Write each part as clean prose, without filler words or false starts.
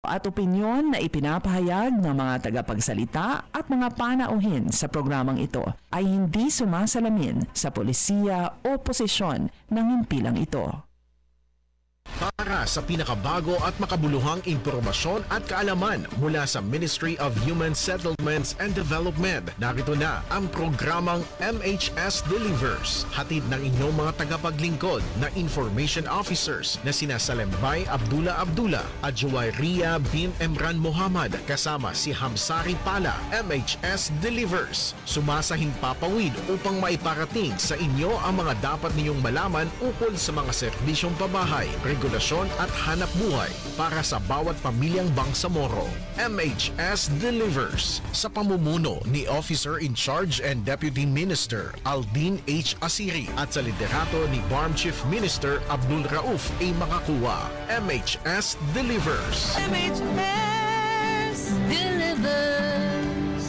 at opinyon na ipinapahayag ng mga tagapagsalita at mga panauhin sa programang ito ay hindi sumasalamin sa polisiya o posisyon ng himpilang ito. Para sa pinakabago at makabuluhang impormasyon at kaalaman mula sa Ministry of Human Settlements and Development, narito na ang programang MHS Delivers. Hatid ng inyong mga tagapaglingkod na information officers na sina Salembay Abdullah at Juwayriya bin Emran Muhammad kasama si Hamsari Pala. MHS Delivers, sumasahing papawid upang maiparating sa inyo ang mga dapat ninyong malaman ukol sa mga serbisyong pabahay, regulasyon at hanap buhay para sa bawat pamilyang Bangsamoro. MHS Delivers sa pamumuno ni Officer in Charge and Deputy Minister Aldin H. Asiri at sa liderato ni BARM Chief Minister Abdul Rauf A. Makakuwa. MHS Delivers. MHS Delivers.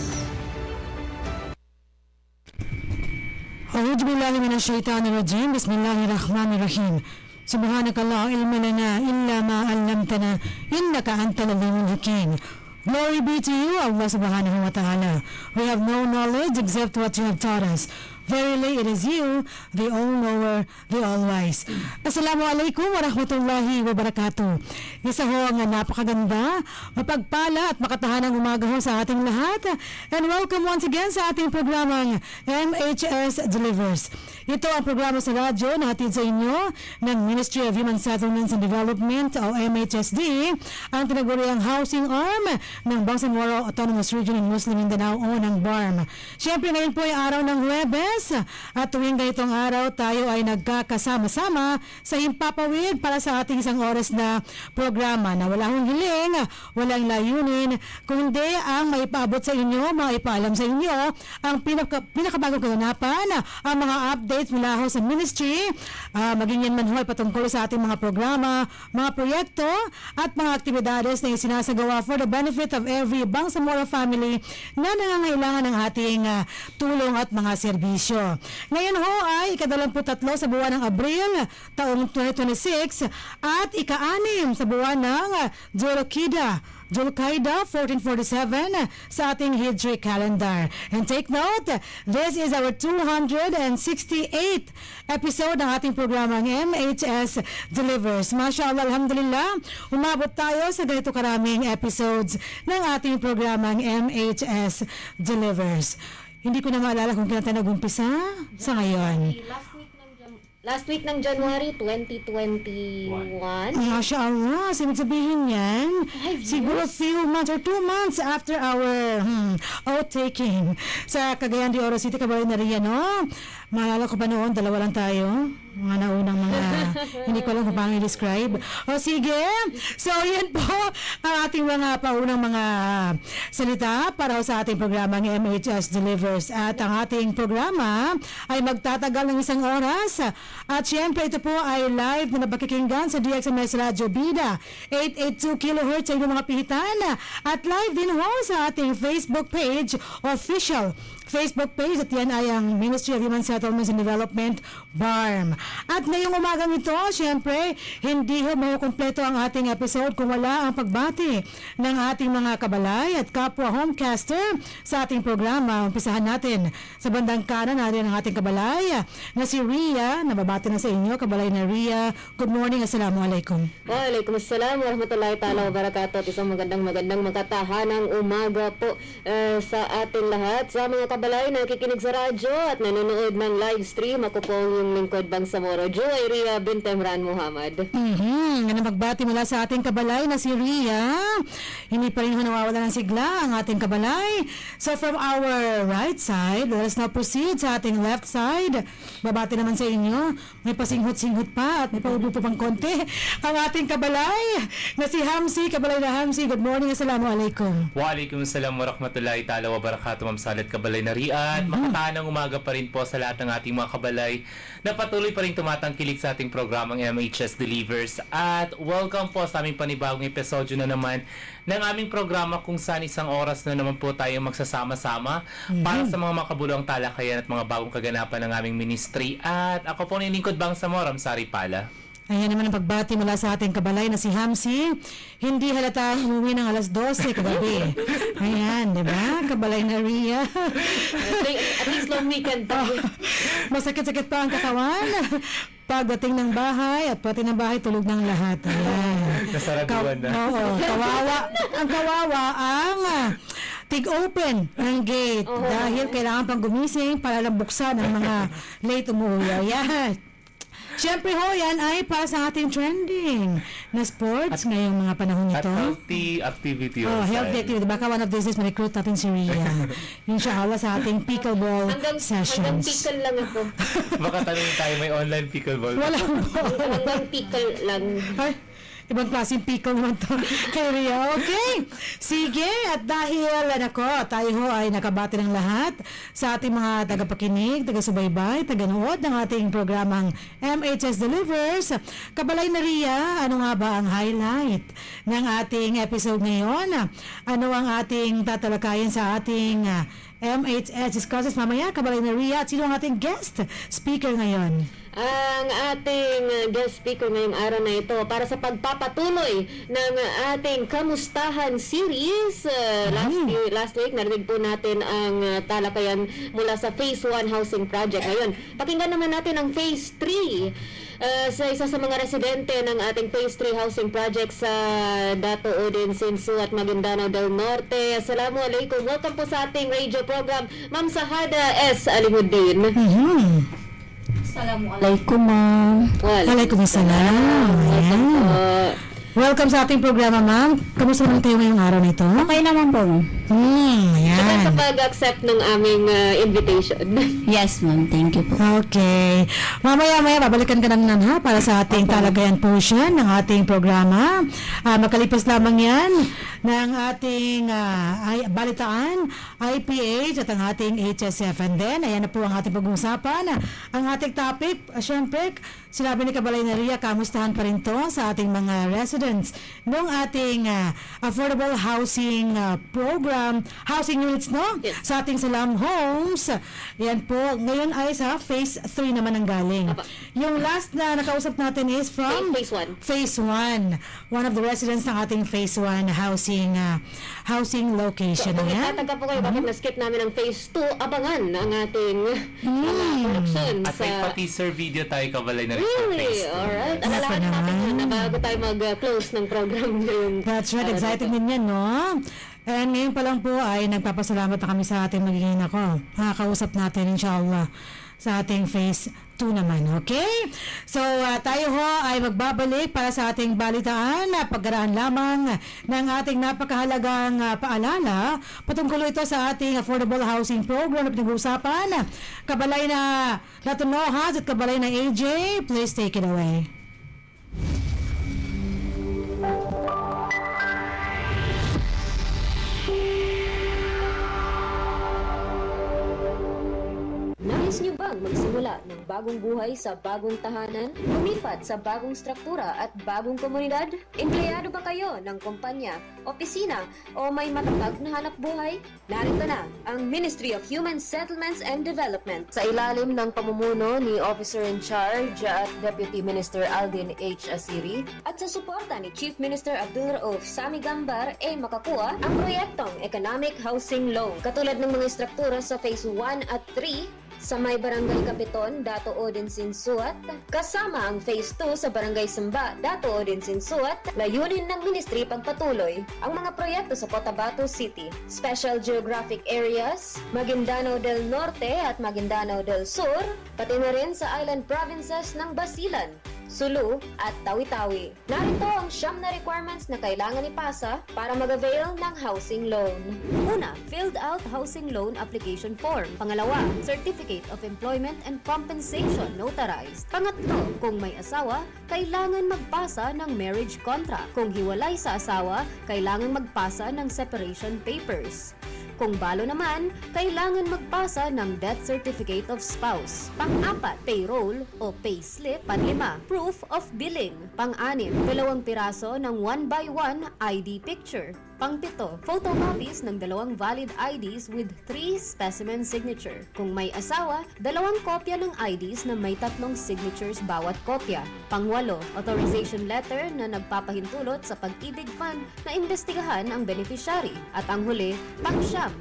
أعوذ بالله من الشيطان الرجيم بسم الله الرحمن الرحيم سبحانك لا علم لنا إلا ما علمتنا إنك أنت العليم الحكيم. Glory be to you, Allah subhanahu wa ta'ala. We have no knowledge except what you have taught us. Verily, it is you, the all-knower, the all-wise. Assalamualaikum warahmatullahi wabarakatuh. Isa ho ang napakaganda, mapagpala at makatahanang umaga ho sa ating lahat. And welcome once again sa ating programang MHS Delivers. Ito ang programa sa radyo na hatid sa inyo ng Ministry of Human Settlements and Development o MHSD, ang tinaguriang housing arm ng Bangsamoro Autonomous Region in Muslim Mindanao o ng BARM. Siyempre ngayon po ay araw ng Huwebes at tuwing ganitong araw tayo ay nagkakasama-sama sa himpapawid para sa ating isang oras na programa na wala hong hiling, walang layunin, kundi ang maipaabot sa inyo, maipaalam sa inyo ang pinakabagong kaganapan, ang mga updates mula ho sa ministry, maging yan man ho ay patungkol sa ating mga programa, mga proyekto at mga aktibidades na isinasagawa for the benefit of every Bangsamoro family na nangangailangan ng ating tulong at mga serbisyo. Ngayon ho ay ika-23 sa buwan ng Abril taong 2026 at ika-6 sa buwan ng Zulqa'dah 1447 sa ating Hijri calendar. And take note, this is our 268th episode ng ating programang MHS Delivers. Mashallah, alhamdulillah, umabot tayo sa ganito karaming episodes ng ating programang MHS Delivers. Hindi ko na maalala kung kailan tayo nag-umpisa sa ngayon. Last week ng January 2021. MashaAllah, ibig sabihin yan, siguro few months or 2 months after our outtaking sa Cagayan de Oro City, Caballeria, no? Maalala ko pa noon, dalawa lang tayo. Mga naunang mga, hindi ko alam kung paano i-describe. O sige, so yan po ang ating mga paunang mga salita para sa ating programang MHS Delivers. At ang ating programa ay magtatagal ng 1 oras. At syempre ito po ay live na napakikinggan sa DXMS Radio Bida 882 kHz sa inyong mga pihitan. At live din ho sa ating Facebook page, official Facebook page, at yan ay ang Ministry of Human Settlements and Development, BARM. At ngayong umagang ito, syempre, hindi ho makukumpleto ang ating episode kung wala ang pagbati ng ating mga kabalay at kapwa homecaster sa ating programa. Umpisahan natin sa bandang kanan natin ang ating kabalay na si Ria. Nababati na sa inyo, kabalay na Ria. Good morning, assalamualaikum. Waalaikumsalam warahmatullahi ta'ala wabarakatuh. At isang magandang makatahanang umaga po sa ating lahat. Sa mga kabalay na nakikinig sa radyo at nanonood ng live stream, ako po yung lingkod Bangsamoro, Juwayriya bin Emran Muhammad. Ganun magbati mula sa ating kabalay na si Ria. Hindi pa rin nawawala ng sigla ang ating kabalay. So from our right side, let us now proceed sa ating left side. Babati naman sa inyo. May pasinghot-singhot pa at may paubo pa pang konti. Ang ating kabalay na si Hamsi, kabalay na Hamsi. Good morning, assalamualaikum. Waalaikumsalam warahmatullahi ta'ala wabarakatuh, Ma'am Salit Kabalay na Ria. At makatahanang umaga pa rin po sa lahat ng ating mga kabalay na patuloy pa rin tumatangkilik sa ating programang MHS Delivers. At welcome po sa aming panibagong episodyo na naman ng aming programa kung saan isang oras na naman po tayo magsasama-sama para sa mga makabuluhang talakayan at mga bagong kaganapan ng aming ministry. At ako po nilingkod Bangsamoro, Hamsari Pala. Ayan naman ang pagbati mula sa ating kabalay na si Hamsi. Hindi halata ang umuwi ng alas 12 kagabi. Ayan, di ba? Kabalay na Ria. At least long weekend pa. Masakit-sakit pa ang katawan. Pagdating ng bahay at pati ng bahay tulog ng lahat. Ayan. Nasaraduan na. Oo, kawawa. Ang kawawa ang tig-open ng gate dahil kailangan pang gumising para lang buksan ang mga late umuwi. Ayan. Siyempre ho, yan ay para sa ating trending na sports ngayong mga panahon At ito. healthy activity. Oh, also. healthy activity. Baka one of these days ma-recruit natin si Ria. Yung siya sa ating pickleball Hanggang sessions. pickle lang ako. Baka tanongin tayo, may online pickleball. Wala Hanggang pickle lang. Ay, ibang klaseng pickle naman to. Kay Ria. Okay. Sige. At dahil, nako, tayo ho ay nakabati ng lahat sa ating mga tagapakinig, taga-subaybay, taga-nood ng ating programang MHS Delivers. Kabalay na Ria, ano nga ba ang highlight ng ating episode ngayon? Ano ang ating tatalakayin sa ating MHS Discussions mamaya? Kabalay na Ria, at sino ang ating guest speaker ngayon? Ang ating guest speaker ngayong araw na ito para sa pagpapatuloy ng ating Kamustahan series. Last week, narinig po natin ang talakayan mula sa Phase 1 Housing Project. Ngayon, pakinggan naman natin ang Phase 3 sa isa sa mga residente ng ating Phase 3 Housing Project sa Dato Odin Sinsu at Maguindanao del Norte. Assalamualaikum. Welcome po sa ating radio program, Ma'am Sahada S. Alimuddin. Assalamualaikum, ma'am. Waalaikumsalam. Ayan. Welcome sa ating programa, ma'am. Kamusta naman kayo ngayong araw na ito? Okay naman po, ma'am. Saka sa Ayan. pag-accept ng aming invitation. Yes, ma'am. Thank you po. Okay. Mamaya-maya, babalikan ka naman ha para sa ating talagayan portion ng ating programa. Makalipas lamang yan ng ating balitaan, IPH at ang ating HSF. And then, ayan na po ang ating pag-uusapan. Ang ating topic, syempre, sinabi ni Kabalay na Ria, kamustahan pa rin to sa ating mga residents ng ating affordable housing program, housing units, no? Yes. Sa ating Salam Homes. Yan po. Ngayon ay sa Phase 3 naman ang galing. Apa. Yung last na nakausap natin is from Phase 1. Phase 1. One of the residents ng ating Phase 1 housing location. Kung Ayan. itatagka po kayo, bakit na-skip namin ang Phase 2, abangan ang ating mga production At may sa... pa-teaser video tayo, Kabalay na rin sa Really? Phase 2. Alright. Nako Alalahan natin naman. yun na bago tayo mag-close ng program ngayon. That's right. Excited din yan, no? And ngayon pa lang po ay nagpapasalamat na kami sa ating magiging makakausap natin, inshallah, sa ating Phase 2 naman, okay? So, tayo ho ay magbabalik para sa ating balitaan na pagkaraan lamang ng ating napakahalagang paalala patungkol ito sa ating affordable housing program na pinag-uusapan. Kabalay na Latunohas at kabalay na AJ, please take it away. Nais niyo bang magsimula ng bagong buhay sa bagong tahanan? Lumipat sa bagong struktura at bagong komunidad? Empleyado ba kayo ng kumpanya, opisina o may matatag na hanap buhay? Narito na ang Ministry of Human Settlements and Development. Sa ilalim ng pamumuno ni Officer in Charge at Deputy Minister Aldin H. Asiri at sa suporta ni Chief Minister Abdul Rauf Sami Gambar makakuha ang proyektong Economic Housing Loan. Katulad ng mga struktura sa Phase 1 at 3, sa may Barangay Kapiton, Dato Odin Sinsuat, kasama ang Phase 2 sa Barangay Samba, Dato Odin Sinsuat, layunin ng Ministry pagpatuloy ang mga proyekto sa Cotabato City, Special Geographic Areas, Maguindanao del Norte at Maguindanao del Sur, pati na rin sa island provinces ng Basilan, Sulu at Tawi-Tawi. Narito ang 9 na requirements na kailangan ipasa para mag-avail ng housing loan. Una, filled out housing loan application form. Pangalawa, Certificate of Employment and Compensation notarized. Pangatlo, kung may asawa, kailangan magpasa ng marriage contract. Kung hiwalay sa asawa, kailangan magpasa ng separation papers. Kung balo naman, kailangan magpasa ng death certificate of spouse. Pang-apat, payroll o payslip. Panlima, proof of billing. Pang-anim, 2 piraso ng 1x1 ID picture. Pang-7, photocopies ng 2 valid IDs with 3 specimen signature. Kung may asawa, 2 kopya ng IDs na may 3 signatures bawat kopya. Pang-8, authorization letter na nagpapahintulot sa Pag-ibig Fund na imbestigahan ang beneficiary. At ang huli, pang-9,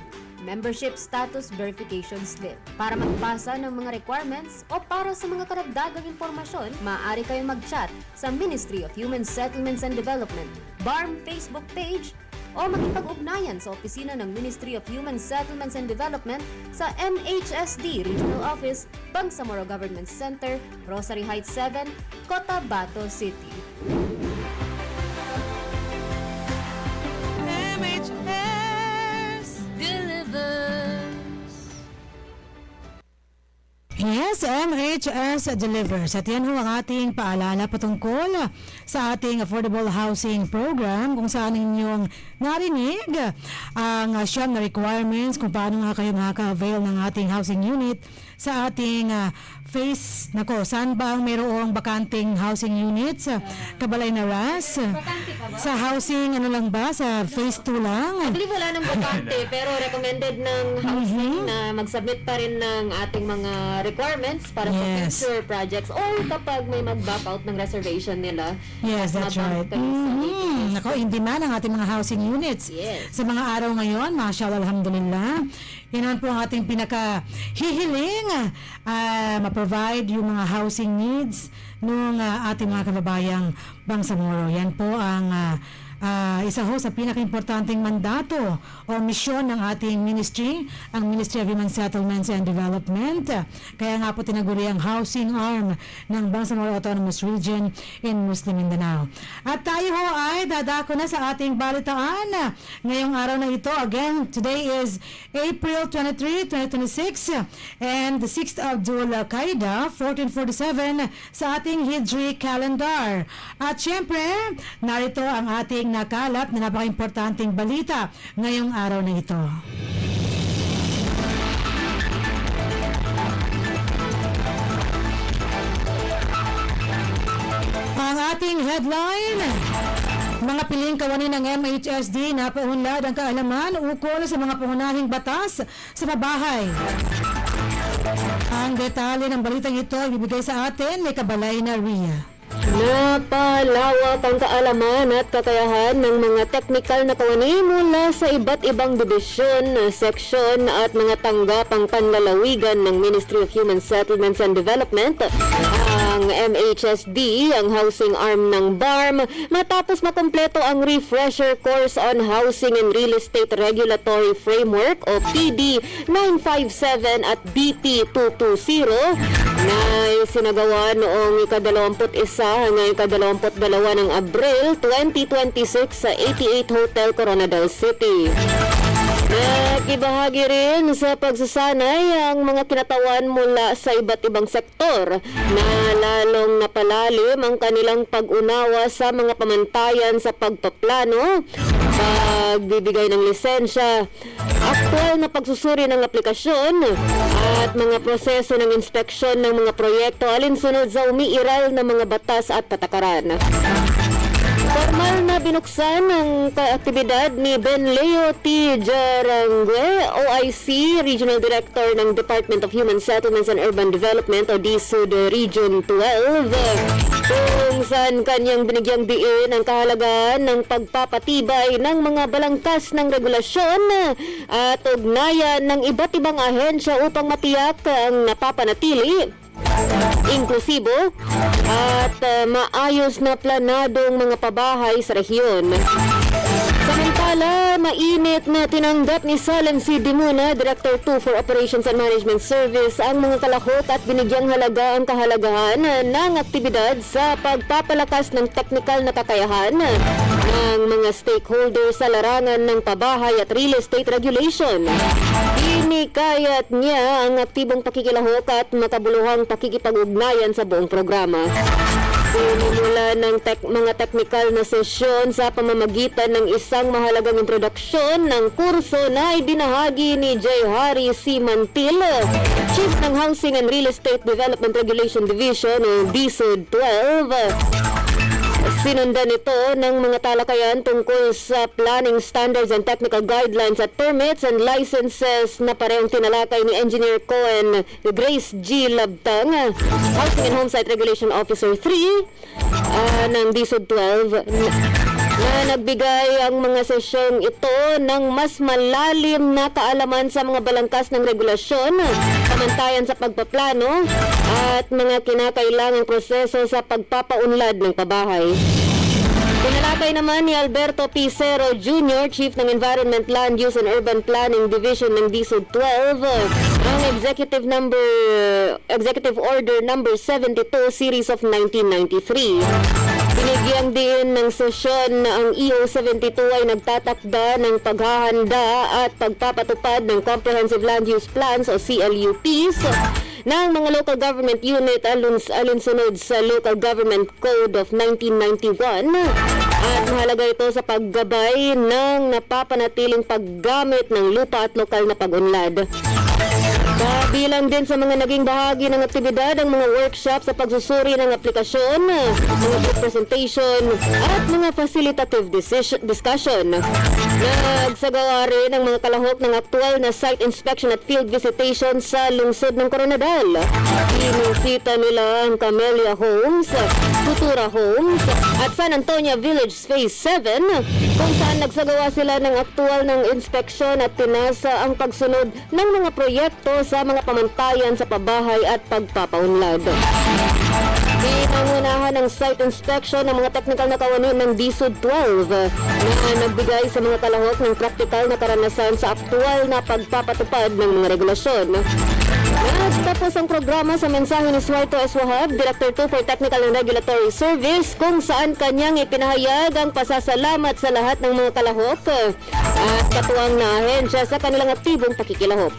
membership status verification slip. Para magpasa ng mga requirements o para sa mga karagdagang impormasyon, maaari kayong mag-chat sa Ministry of Human Settlements and Development, BARM Facebook page, o makipag-ugnayan sa opisina ng Ministry of Human Settlements and Development sa MHSD Regional Office, Bangsamoro Government Center, Rosary Heights 7, Cotabato City. Yes, MHS delivers. At yan ho ang ating paalala patungkol sa ating affordable housing program kung saan inyong narinig ang siyam na requirements kung paano nga kayo makaka-avail ng ating housing unit sa ating saan ba ang mayroong bakanting housing units? Kabalay na RAS? Sa housing, lang ba? Sa phase 2 lang? I believe wala ng bakante, pero recommended ng housing na mag-submit pa rin ng ating mga requirements para sa Yes. future projects or kapag may mag-back out ng reservation nila. Yes, that's right. Mabang kayo sa Nako, hindi man ang ating mga housing units. Yes. Sa mga araw ngayon, mashallah, alhamdulillah, yan po ang ating pinaka-hihiling, ma-provide yung mga housing needs ng ating mga kababayang Bangsamoro. Yan po ang isa ho sa pinaka-importanting mandato o misyon ng ating ministry, ang Ministry of Human Settlements and Development. Kaya nga po tinaguri ang housing arm ng Bangsamoro Autonomous Region in Muslim Mindanao. At tayo ho ay dadako na sa ating balitaan ngayong araw na ito. Again, today is April 23, 2026 and the 6th of Dhul-Qaeda, 1447 sa ating Hijri calendar. At syempre, narito ang ating nakalap na napaka-importanting balita ngayong araw na ito. Ang ating headline, mga piling kawani ng MHSD na paunlad ang kaalaman ukol sa mga pangunahing batas sa pabahay. Ang detalye ng balitang ito ay bibigay sa atin ni Kabalay na Ria. Napalawak ang kaalaman at kakayahan ng mga technical na kawani mula sa iba't ibang dibisyon, seksyon at mga tanggapang panlalawigan ng Ministry of Human Settlements and Development. Ang MHSD, ang housing arm ng BARM, matapos makompleto ang refresher course on Housing and Real Estate Regulatory Framework o PD 957 at BP 220 na sinagawa noong ika-21 hanggang ika-22 ng Abril 2026 sa 88 Hotel Coronadal City. Nakibahagi rin sa pagsasanay ang mga kinatawan mula sa iba't ibang sektor na lalong napalalim ang kanilang pag-unawa sa mga pamantayan sa pagpaplano, pagbibigay ng lisensya, aktwal na pagsusuri ng aplikasyon at mga proseso ng inspeksyon ng mga proyekto alinsunod sa umiiral na mga batas at patakaran. Formal na binuksan ang aktibidad ni Ben Leo T. Jarangue, OIC, Regional Director ng Department of Human Settlements and Urban Development o DSUD Region 12, kung saan kanyang binigyang diin ang kahalagahan ng pagpapatibay ng mga balangkas ng regulasyon at ugnayan ng iba't ibang ahensya upang matiyak ang napapanatili, inklusibo at maayos na planadong mga pabahay sa rehiyon. Samantala, mainit na tinanggap ni Salem C. Dimuna, Director 2 for Operations and Management Service, ang mga kalahok at binigyang halaga ang kahalagahan ng aktibidad sa pagpapalakas ng teknikal na kakayahan ng mga stakeholders sa larangan ng pabahay at real estate regulation. Inikayat niya ang aktibong pakikilahok at makabuluhang pakikipag-ugnayan sa buong programa. Sinimula ng mga technical na sesyon sa pamamagitan ng isang mahalagang introduksyon ng kurso na ibinahagi ni J. Harry C. Mantil, Chief ng Housing and Real Estate Development Regulation Division o DSUD 12. Sinundan ito ng mga talakayan tungkol sa planning standards and technical guidelines at permits and licenses na parehong tinalakay ni Engineer Cohen Grace G. Labtang, Housing and Homesite Regulation Officer 3 ng DSUD 12, na nagbigay ang mga sesyong ito ng mas malalim na kaalaman sa mga balangkas ng regulasyon, pamantayan sa pagpaplano at mga kinakailangang proseso sa pagpapaunlad ng pabahay. Tinalakay naman ni Alberto Picero Jr., Chief ng Environment, Land Use and Urban Planning Division ng DSUD 12, ang Executive Order number 72 Series of 1993. Binigyang din ng sesyon na ang EO72 ay nagtatakda ng paghahanda at pagpapatupad ng Comprehensive Land Use Plans o CLUPs ng mga local government unit alinsunod sa Local Government Code of 1991 at mahalaga ito sa paggabay ng napapanatiling paggamit ng lupa at lokal na pag-unlad. Kabilang din sa mga naging bahagi ng aktibidad ang mga workshop sa pagsusuri ng aplikasyon, mga group presentation at mga facilitative discussion. Nagsagawa rin ang mga kalahok ng aktual na site inspection at field visitation sa lungsod ng Coronadal. Inisita nila ang Camellia Homes, Futura Homes at San Antonio Village Phase 7 kung saan nagsagawa sila ng aktual ng inspeksyon at tinasa ang pagsunod ng mga proyekto sa mga pamantayan sa pabahay at pagpapaunlad. Pinangunahan ng site inspection ng mga technical na kawani ng DSUD 12 na nagbigay sa mga kalahok ng praktikal na karanasan sa aktual na pagpapatupad ng mga regulasyon. Nagtapos ang programa sa mensahe ni Suarto S. Wahab, Director 2 for Technical and Regulatory Service, kung saan kanyang ipinahayag ang pasasalamat sa lahat ng mga kalahok at katuwang na ahensya sa kanilang aktibong pakikilahok.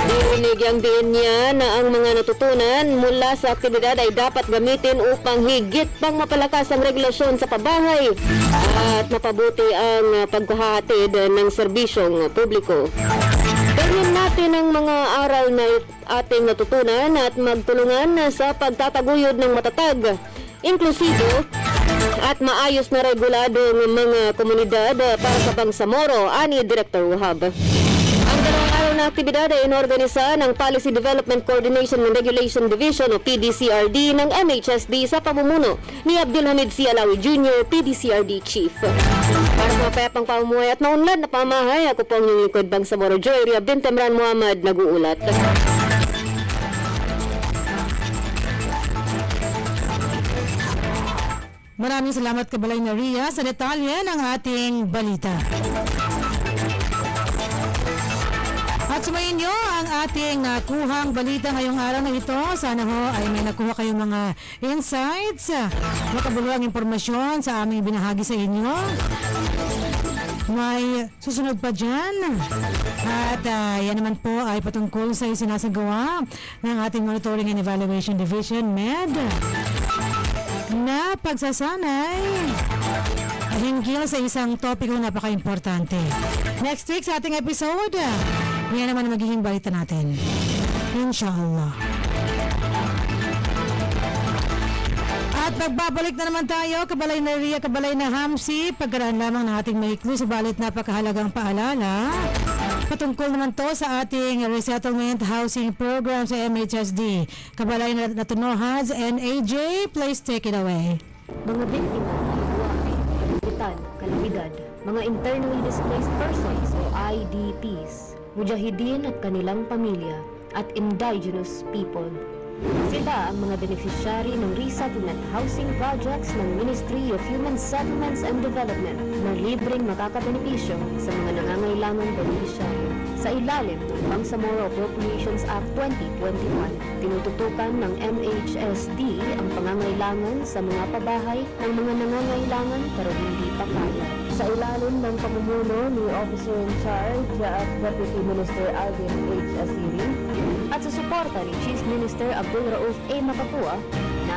Dinigyang din niya na ang mga natutunan mula sa aktibidad ay dapat gamitin upang higit pang mapalakas ang regulasyon sa pabahay at mapabuti ang paghahatid ng serbisyong publiko. Tingnan natin ang mga aral na ating natutunan at magtulungan sa pagtataguyod ng matatag, inklusibo at maayos na reguladong mga komunidad para sa Bangsamoro, ani Director Wahab. Ang dalawang araw na aktibidad ay inorganisa ng Policy Development Coordination and Regulation Division o PDCRD ng MHSD sa pamumuno ni Abdul Hamid C. Alawi Jr., PDCRD Chief. Para sa mapayapang pamumuhay at maunlad na pamahay, ako po ang inyong likod Bangsamoro Joy, Ria bin Temran Muhammad, nag-uulat. Maraming salamat Kabalay na Ria sa detalye ng ating balita. At sumayin nyo ang ating nakuhang balita ngayong araw na ito. Sana ho ay may nakuha kayong mga insights, makabuluhang impormasyon sa aming binahagi sa inyo. May susunod pa dyan. At yan naman po ay patungkol sa isinasagawa ng ating Monitoring and Evaluation Division, MED, na pagsasanay hinggil sa isang topiko na napaka-importante. Next week sa ating episode, yan naman ang magiging balita natin. Inshallah. At magbabalik na naman tayo, Kabalay na Ria, Kabalay na Hamsi, pagkaraan lamang ng ating maikli, subalit napakahalagang paalala. Patungkol naman to sa ating resettlement housing program sa MHSD. Kabalay na Natunohaz and AJ, please take it away. Mga biktima ng buhay, kalamidad, kalamidad, mga internally displaced persons o IDPs, mujahideen at kanilang pamilya, at indigenous people. Sila ang mga beneficiary ng resettlement housing projects ng Ministry of Human Settlements and Development na libreng makakabenepisyo sa mga nangangailangang beneficiaryo. Sa ilalim ng Bangsamoro Appropriations Act 2021, tinututukan ng MHSD ang pangangailangan sa mga pabahay ng mga nangangailangan pero hindi pa kaya. Sa ilalim ng pamumuno ni Officer in Charge at Deputy Minister Alvin H. Asiri, at sa suporta ni Chief Minister Abdul Rauf A. Makapua,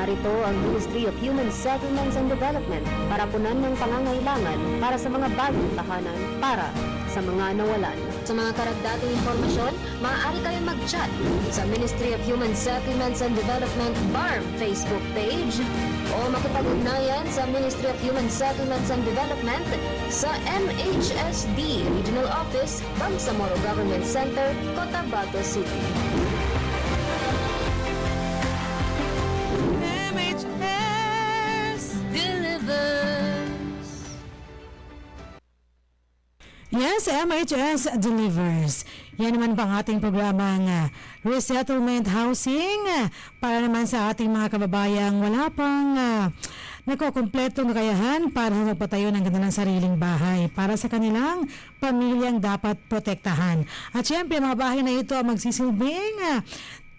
narito ang Ministry of Human Settlements and Development para punan ng pangangailangan para sa mga bagong tahanan para sa mga nawalan. Sa mga karagdagang impormasyon, maaari kayong mag-chat sa Ministry of Human Settlements and Development BARM Facebook page o makipag-ugnayan sa Ministry of Human Settlements and Development sa MHSD Regional Office, Bangsamoro Government Center, Cotabato City. MHS delivers. Yes, MHS delivers. Yan naman pang ating programang resettlement housing para naman sa ating mga kababayang wala pang nakukumpletong kakayahan para sa magpatayo ng kanilang sariling bahay para sa kanilang pamilyang dapat protektahan. At syempre, mga bahay na ito ang magsisilbing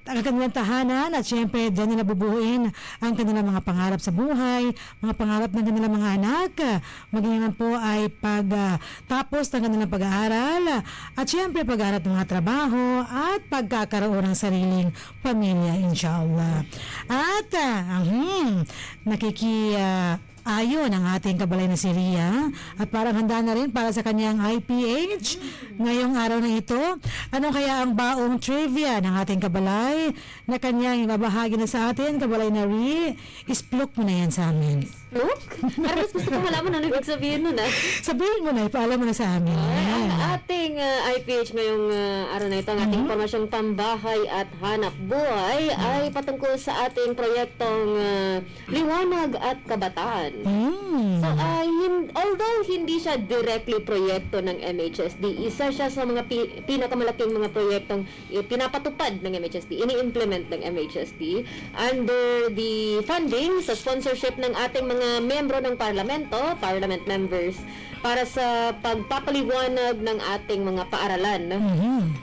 ang kanilang tahanan at syempre dyan nila bubuuin ang kanilang mga pangarap sa buhay, mga pangarap ng kanilang mga anak, maging naman po ay pagtapos ng kanilang pag-aaral at syempre pag-aaral ng mga trabaho at pagkakaroon ng sariling pamilya, inshallah. At ayon ang ating kabalay na si Ria at parang handa na rin para sa kanyang IPH ngayong araw na ito. Ano kaya ang baong trivia ng ating kabalay na kanyang ibabahagi na sa atin, kabalay na Ria? Isplok mo na yan sa amin. Look? Parang mas gusto ko malaman ano ibig sabihin nun Sabihin mo na, ipaalam mo na sa amin. Ang ating IPH ngayong araw na ito, ang ating impormasyong pambahay at hanap buhay ay patungkol sa ating proyektong Liwanag at Kabataan. So, although hindi siya directly proyekto ng MHSD, isa siya sa mga pinakamalaking mga proyektong pinapatupad ng MHSD, ini-implement ng MHSD under the funding sa sponsorship ng ating mga membro ng parlamento, parliament members, para sa pagpapaliwanag ng ating mga paaralan.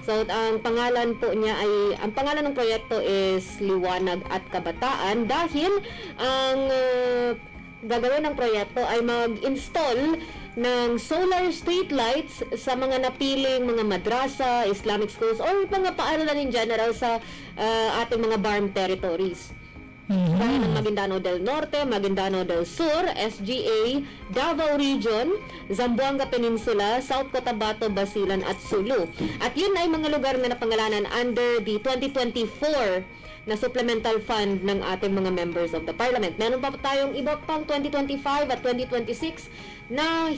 So, ang pangalan ng proyekto is Liwanag at Kabataan dahil ang gagawin ng proyekto ay mag-install ng solar street lights sa mga napiling mga madrasa, Islamic schools, or mga paaralan in general sa ating mga BARM territories. Gaya ng Maguindanao del Norte, Maguindanao del Sur, SGA, Davao Region, Zamboanga Peninsula, South Cotabato, Basilan at Sulu. At yun ay mga lugar na napangalanan under the 2024 na supplemental fund ng ating mga members of the parliament. Meron pa tayong iba pang 2025 at 2026 na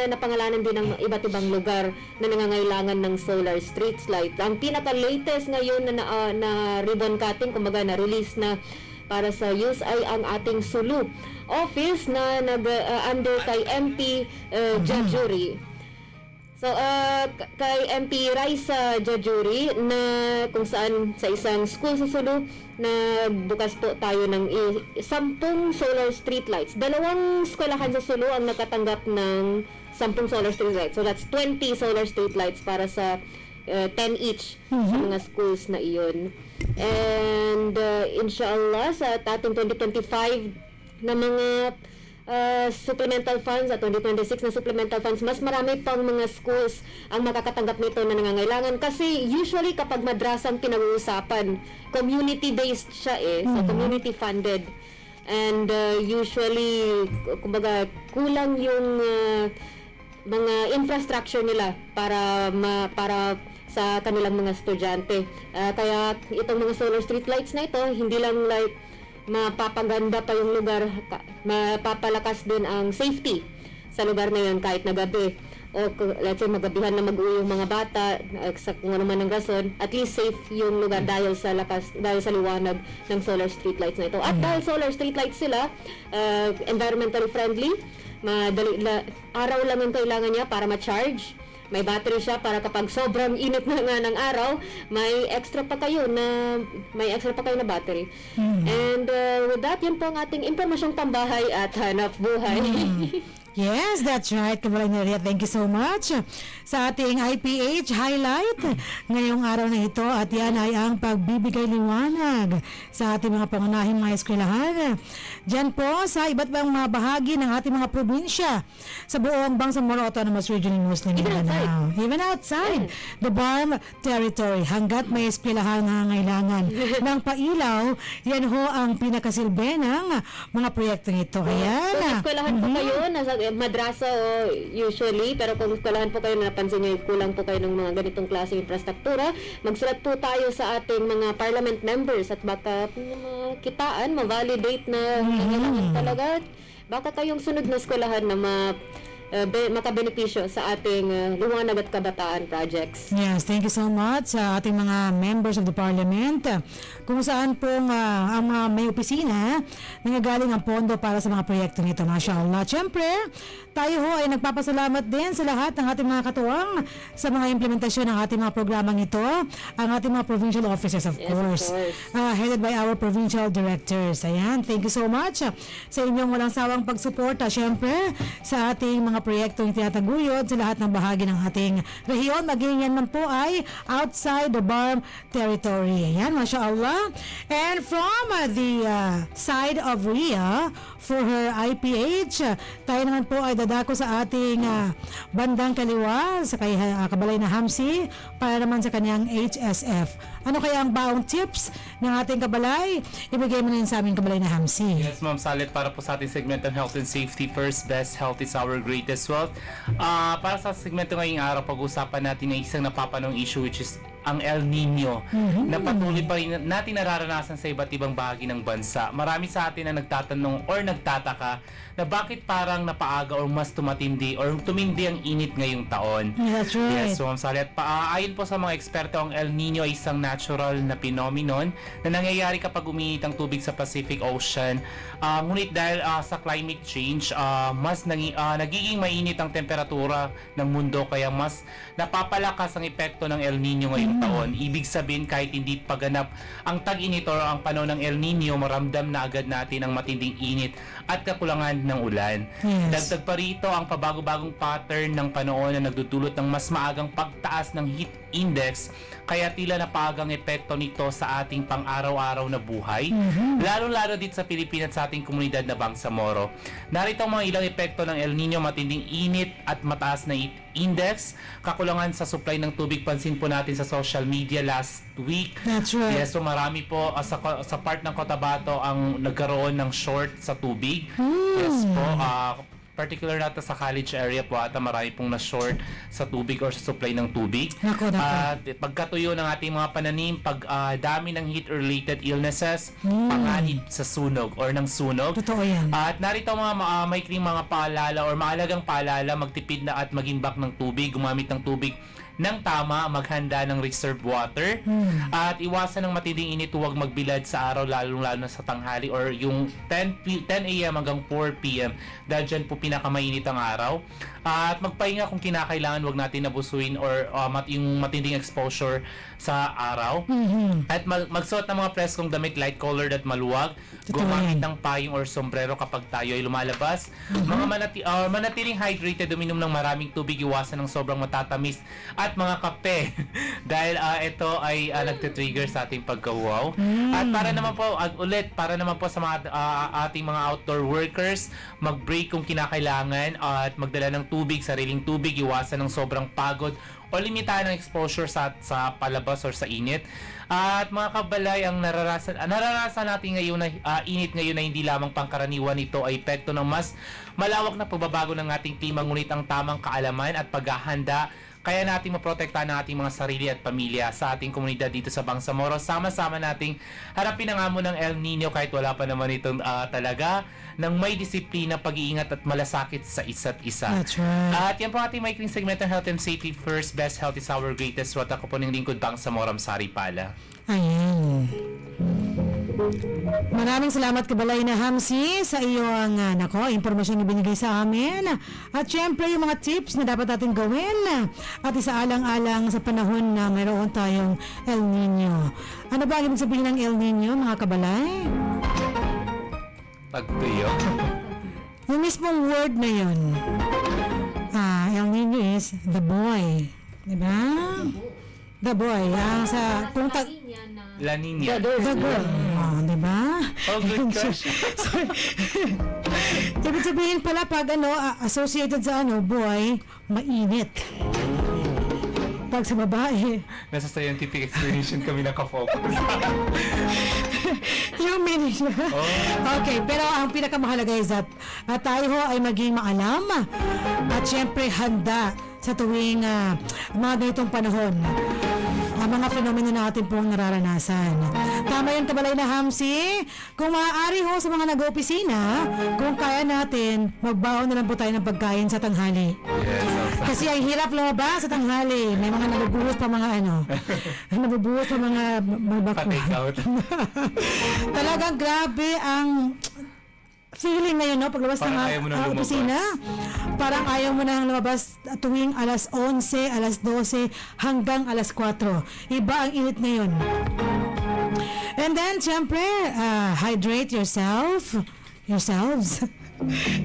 napangalanan din ng iba't ibang lugar na nangangailangan ng solar street lights. Ang pinaka-latest ngayon na ribbon cutting, kumbaga na-release na para sa use ay ang ating Sulu office na under kay MP Jajuri. So, kay MP Raisa Jajuri na kung saan sa isang school sa Sulu na bukas po tayo ng 10 solar street lights. 2 eskwelahan sa Sulu ang nakatanggap ng 10 solar street lights. So, that's 20 solar street lights para sa 10 each sa mga schools na iyon. And inshallah, sa ating 2025 na mga supplemental funds at 2026 na supplemental funds, mas marami pang mga schools ang makakatanggap nito na nangangailangan kasi usually kapag madrasang pinag-uusapan, community-based siya so community funded, and usually kumbaga kulang yung mga infrastructure nila para sa kanilang mga estudyante. Kaya itong mga solar street lights na ito, hindi lang like mapapaganda pa yung lugar, mapapalakas din ang safety sa lugar na yun kahit na gabi. O let's say magabihan na mag-uwi yung mga bata sa kung ano man ang rason, at least safe yung lugar dahil sa liwanag ng solar street lights na ito. At dahil solar street lights sila, environmentally friendly, araw lang ang kailangan niya para ma-charge. May battery siya para kapag sobrang init na nga ng araw, may extra pa kayo na battery. And with that, yan po ang ating impormasyong pambahay at hanap buhay. Yes, that's right, Kabalay Naria. Thank you so much sa ating IPH highlight ngayong araw na ito, at yan ay ang pagbibigay liwanag sa ating mga pangunahing mga eskwelahan dyan po sa iba't ibang mga bahagi ng ating mga probinsya sa buong Bangsamoro Autonomous Regional Muslim Mindanao. Even outside the BARM territory, hanggat may eskwelahan na ngailangan ng pailaw, yan ho ang pinakasilbi ng mga proyektong ito. Ayan. Kung eskwelahan po kayo, nasa madrasa o usually, pero kung eskwelahan po kayo, napansin nyo, kulang po kayo ng mga ganitong klaseng infrastruktura, magsulat po tayo sa ating mga parliament members at baka kitaan, ma-validate na kailangan talaga. Baka kayong sunod na eskwelahan na makabenepisyo sa ating liwanag at kabataan projects. Yes, thank you so much sa ating mga members of the parliament kung saan pong ang mga may opisina nanggagaling ang pondo para sa mga proyektong ito. Mashallah. Siyempre, tayo ho ay nagpapasalamat din sa lahat ng ating mga katuwang sa mga implementasyon ng ating mga programang ito, ang ating mga provincial officers of course, headed by our provincial directors. Ayan, thank you so much sa inyong walang sawang pagsuporta siyempre sa ating mga proyektong tinataguyod sa lahat ng bahagi ng ating rehiyon, maging yan man po ay outside the BARM territory. Ayan, mashallah. And from the side of Rhea, for her IPH, tayo naman po ay dadako sa ating bandang kaliwa sa kay Kabalay na Hamsi para naman sa kanyang HSF. Ano kaya ang baong tips ng ating Kabalay? Ibigay mo na yun sa aming Kabalay na Hamsi. Yes, Ma'am Salit, para po sa ating segment ng Health and Safety First, Best Health is our greatest wealth. Para sa segmento ngayong araw, pag-usapan natin ng isang napapanong issue, which is ang El Nino, na patuloy pa rin natin nararanasan sa iba't ibang bahagi ng bansa. Marami sa atin na nagtatanong or nagtataka na bakit parang napaaga or mas tumindi ang init ngayong taon. That's right. Yes, so Ma'am Salit, ayon po sa mga eksperto, ang El Nino ay isang natural na phenomenon na nangyayari kapag umiinit ang tubig sa Pacific Ocean. Ngunit dahil sa climate change, mas nagiging mainit ang temperatura ng mundo, kaya mas napapalakas ang epekto ng El Nino ngayong taon. Ibig sabihin, kahit hindi paganap ang tag-init o ang panahon ng El Nino, maramdam na agad natin ang matinding init at kakulangan ng ulan. Yes. Dagdag pa rito ang pabago-bagong pattern ng panahon na nagdudulot ng mas maagang pagtaas ng heat index, kaya tila napagang epekto nito sa ating pang-araw-araw na buhay, lalo-lalo dito sa Pilipinas, sa ating komunidad na Bangsamoro. Narito ang mga ilang epekto ng El Nino: matinding init at mataas na heat index, kakulangan sa supply ng tubig. Pansin po natin sa social media last week. That's right. Yes, so marami po sa part ng Cotabato ang nagkaroon ng short sa tubig. Yes po, particular natin sa college area po ata marami pong na-short sa tubig or sa supply ng tubig. Nako. At pagkatuyo ng ating mga pananim, dami ng heat-related illnesses, panganib sa sunog or ng sunog. Totoo yan. At narito mga maikling mga paalala or maalagang paalala: magtipid na at mag-imbak ng tubig, gumamit ng tubig ng tama, maghanda ng reserve water, at iwasan ng matinding init. Huwag magbilad sa araw, lalo na sa tanghali or yung 10 a.m. hanggang 4 p.m. dahil dyan po pinakamainit ang araw. At magpahinga kung kinakailangan, huwag natin nabusuin or yung matinding exposure sa araw. At magsuot ng mga preskong damit, light colored at maluwag. Gumamit ng payong or sombrero kapag tayo ay lumalabas. Manatiling hydrated, uminom ng maraming tubig, iwasan ng sobrang matatamis at mga kape dahil ito ay nagtitrigger sa ating pagkauhaw. At para naman po sa mga ating mga outdoor workers, mag-break kung kinakailangan at magdala ng tubig, sariling tubig, iwasan ng sobrang pagod o limitahan ng exposure sa palabas or sa init. At mga kabalay, ang nararasan natin ngayon na init ngayon na hindi lamang pangkaraniwan, ito ay epekto ng mas malawak na pagbabago ng ating klima, ngunit ang tamang kaalaman at paghahanda kaya nating maprotektahan ang ating mga sarili at pamilya sa ating komunidad dito sa Bangsamoro. Sama-sama nating harapin ang hamon ng El Nino kahit wala pa naman itong talaga ng may disiplina, pag-iingat at malasakit sa isa't isa. That's right. At yan po ating maikling segment ng Health and Safety First, Best Health is our greatest wealth. Ako po ng lingkod, Bangsamoro Sari Pala. Ayan. Maraming salamat, Kabalay na Hamsi, sa iyong impormasyon na binigay sa amin. At syempre, yung mga tips na dapat natin gawin at isaalang-alang sa panahon na mayroon tayong El Nino. Ano ba ang ibig sabihin ng El Nino, mga Kabalay? Pagtuyo. Yung mismong word na yun, El Nino is the boy. Diba? The boy. Kung La Nina. the girl. Diba? Oh, good crush. Ibig sabihin pala pag associated sa boy, mainit. Pag sa babae, Nasa scientific explanation kami nakafocus. yung meaning niya. Okay, pero ang pinakamahalaga is that tayo ho ay maging maalam at syempre handa sa tuwing mga ganitong panahon. Ang mga fenomeno natin pong nararanasan. Tama yun, Kabalay na Hamsi. Kung maaari ho sa mga nag-opisina, kung kaya natin, magbaon na lang po tayo ng pagkain sa tanghali. Yes, Kasi ang hirap lumabas sa tanghali. May mga nabubuhos pa mga nabubuhos pa mga pa-take out. Talagang grabe ang feeling na yun, no? Paglabas Parang ng ayaw mo nang lumabas. opisina. Parang ayaw mo nang lumabas tuwing alas 11, alas 12, hanggang alas 4. Iba ang init ngayon. And then, syempre, hydrate yourselves.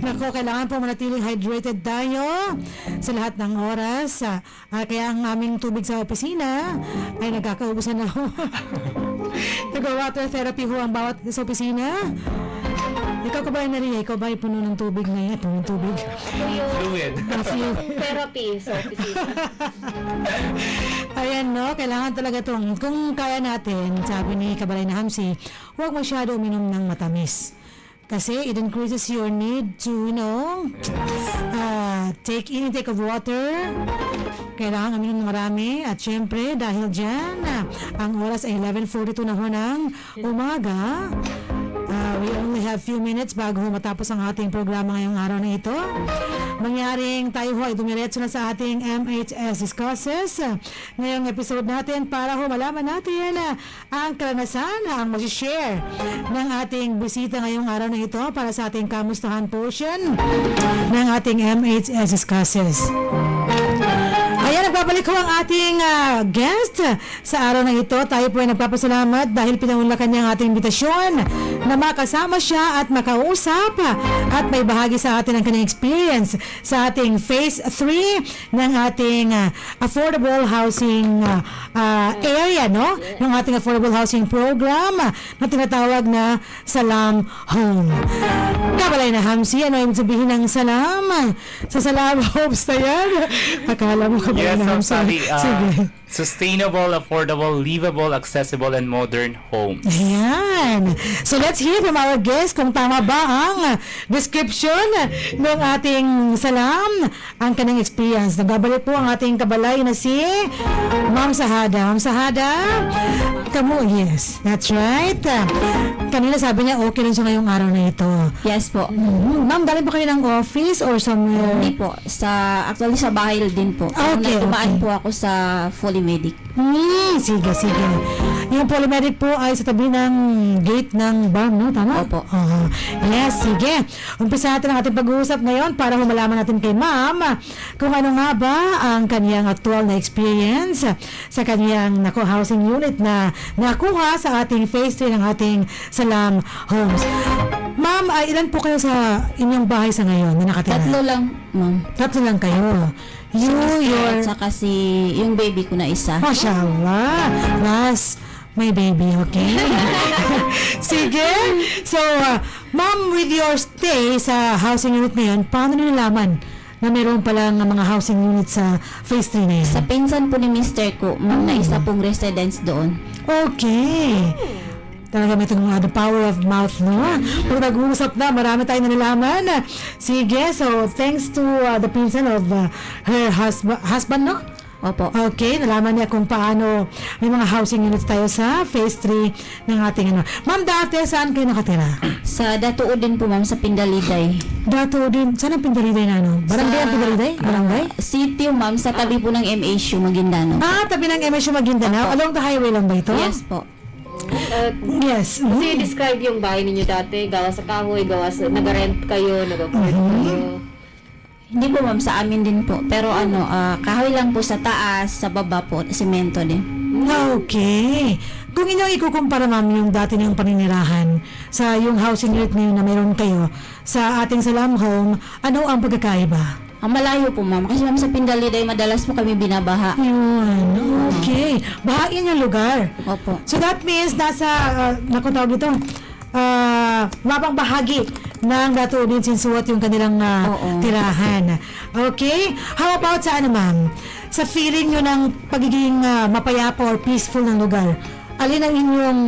Nako, kailangan po manatiling hydrated tayo sa lahat ng oras. Kaya ang aming tubig sa opisina ay nagkakaubusan na ho. Nag-water therapy ho ang bawat sa opisina. Ikaw ka ba narinig? Ikaw ba ay puno ng tubig na yan? Puno ng tubig. Fluid. Therapy sa opisina. Ayan, no? Kailangan talaga itong, kung kaya natin, sabi ni Kabalay na Hamsi, huwag masyado uminom ng matamis. Kasi it increases your need to, take intake of water. Kailangan uminom ng marami. At syempre, dahil dyan, ang oras ay 11:42 na ho ng umaga. We only have few minutes bago matapos ang ating programa ngayong araw na ito. Mangyaring tayo ho ay dumiretso na sa ating MHS Discusses. Ngayong episode natin para ho malaman natin ang karanasan, ang mag-share ng ating bisita ngayong araw na ito para sa ating kamustahan portion ng ating MHS Discusses. Ayan, nagbabalik ko ang ating guest sa araw na ito. Tayo po ay nagpapasalamat dahil pinaunlakan niya ang ating imbitasyon na makasama siya at makausap at may bahagi sa atin ang kanyang experience sa ating Phase 3 ng ating affordable housing area, no? Ng ating affordable housing program na tinatawag na Salam Home. Kabalay na Hamsi, ano yung sabihin ng Salam? Sa Salam Homes na yan? Akala mo Kabalay Yes, na so Hamsi. sabi, Sige. sustainable, affordable, livable, accessible, and modern homes. Ayan. So let's hear from our guest kung tama ba ang description ng ating Salam, ang kanyang experience. Nagbabalik po ang ating kabalay na si Ma'am Sahada. Ma'am Sahada, yes, that's right. Kanina sabi niya okay lang siya ngayong araw na ito. Yes po. Ma'am, dali ba kayo ng office or somewhere? Hindi po. Actually sa bahay din po. Okay, Tumaan okay. po ako sa Fully Medic. Sige. Yung polymedic po ay sa tabi ng gate ng BAM, no? Tama? Opo. Yes, sige. Umpisa natin ang ating pag-uusap ngayon para humalaman natin kay Ma'am kung ano nga ba ang kanyang actual na experience sa kanyang housing unit na nakuha sa ating Phase 3 ng ating Salam Homes. Ma'am, ilan po kayo sa inyong bahay sa ngayon na nakatira? Tatlo lang, ma'am. Tatlo lang kayo. At saka yung baby ko na isa. Mashallah. Plus, may baby, okay? Sige. So, ma'am, with your stay sa housing unit na yun, paano niyo nalaman na meron palang mga housing unit sa Phase 3 na yun? Sa pinsan po ni Mr. ko, ma'am, na isa pong residence doon. Okay. Talaga may itong the power of mouth, no? Kung nag-uusap na, marami tayong nalalaman. Sige, so thanks to the pinsan of her husband, no? Opo. Okay, nalaman niya kung paano may mga housing units tayo sa Phase 3 ng ating Ma'am, dati saan kayo nakatira? Sa Datuo din po, ma'am, sa Pindaliday. Dato din. Saan ang Pindaliday na Barangay ang Pindaliday? Barangay? Sitio, ma'am, sa tabi po ng MHU, Maguindano. Tabi ng MSU Maguindanao. Along the highway lang ba ito? Yes po. Yes. Kasi describe yung bahay ninyo dati, gawa sa kahoy, nag-rent kayo, nag-afford kayo. Hindi po, ma'am, sa amin din po. Pero kahoy lang po sa taas, sa baba po, semento din. Okay. Kung inyong ikukumpara, ma'am, yung dati ng paninirahan sa yung housing unit ngayon na meron kayo sa ating Salam Home, ano ang pagkakaiba? Malayo po, ma'am. Kasi ma'am, sa Pindaliday, madalas po kami binabaha. Yun, okay. Bahain yung lugar. Opo. So that means nasa, nakutawag dito, mabang bahagi ng Datuubin Sinsuat yung kanilang Oo. tirahan. Okay? How about sa ano, ma'am? Sa feeling nyo ng pagiging mapayapa or peaceful ng lugar, alin ang inyong,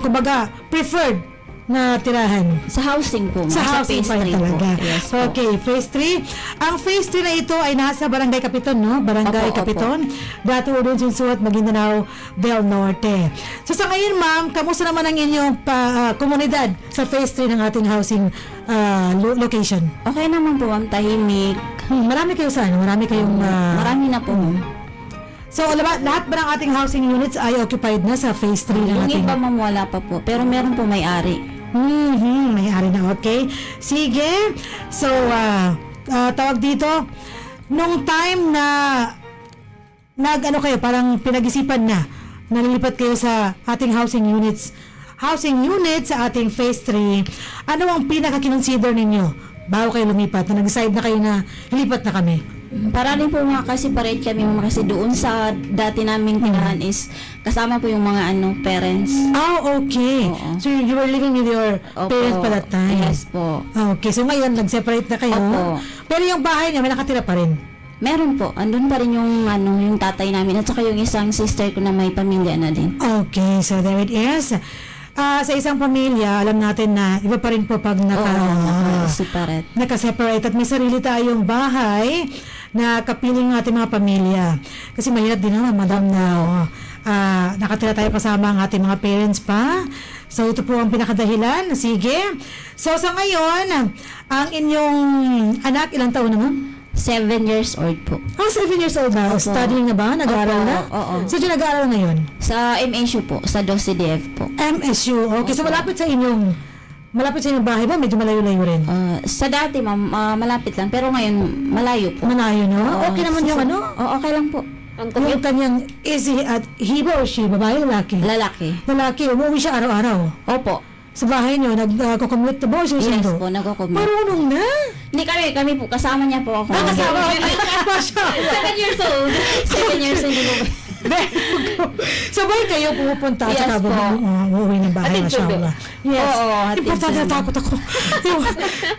kumbaga, preferred na tirahan? Sa housing po, ma'am. Sa housing pa phase rin 3 talaga. po. Yes po. Okay, phase 3. Ang phase 3 na ito ay nasa Barangay Capiton, no? Barangay Opo, Capiton, Datuubin Sinsuat, Maguindanao del Norte. So sa ngayon, ma'am, kamusta naman ang inyong komunidad sa phase 3 ng ating housing location? Okay naman po, ma'am. Tahimik. Marami kayo sa ano? Marami kayong... Marami na po, ma'am. So lahat ba ng ating housing units ay occupied na sa phase 3 ng Yung ating... iba, ma'am, wala pa po. Pero meron po may-ari. May-ari na, okay. Sige. So, tawag dito, nung time na nag-ano kayo, parang pinag-isipan na, nalilipat kayo sa ating housing units sa ating phase 3, ano ang pinaka-kinonsider ninyo bago kayo lumipat? Na nag-decide na kayo na lipat na kami? Para rin po mga kasi-parate kami, ma'am. Kasi doon sa dati naming tirahan is kasama po yung mga parents. Oh, okay. Oo. So, you were living with your Opo. parents pa that time? Yes po. Okay, so ngayon, nag-separate na kayo? Opo. Pero yung bahay niya, may nakatira pa rin? Meron po. Andun pa rin yung tatay namin at saka yung isang sister ko na may pamilya na din. Okay, so there it is. Sa isang pamilya, alam natin na iba pa rin po pag Separate. naka-separate at may sarili tayong bahay na kapiling ng ating mga pamilya. Kasi mahirap din naman, madam, na nakatira tayo kasama ang ating mga parents pa. So, ito po ang pinakadahilan. Sige. So, sa ngayon, ang inyong anak, ilang taon na, ma'am? 7 years old po. 7 years old na. Opo. Studying na ba? Nag-aaral Opo, na? oo. So, dyan nag-aaral ngayon? Sa MSU po. Sa 12DF po. MSU. Okay, so malapit sa inyong bahay ba? Medyo malayo-layo rin. Sa dati, ma'am, malapit lang. Pero ngayon, malayo po. Malayo, no? Oo, Okay naman yung ano? Okay lang po. Ang Yung commute, kanyang, is he ba or she? Babae o lalaki? Lalaki. Lalaki, umuwi siya araw-araw. Opo. Sa bahay niyo, nag-commute na ba o Yes susundo? po, nagko-commute. Marunong na? Hindi kami po. Kasama niya po ako. Kasama ko. 7 years old. 7 years old. Sabay kayo pumupunta at Yes saka po. uuwi ng bahay, Hatid sundo. mashallah. Yes. Oo, hatid Importante, sundo. natakot ako.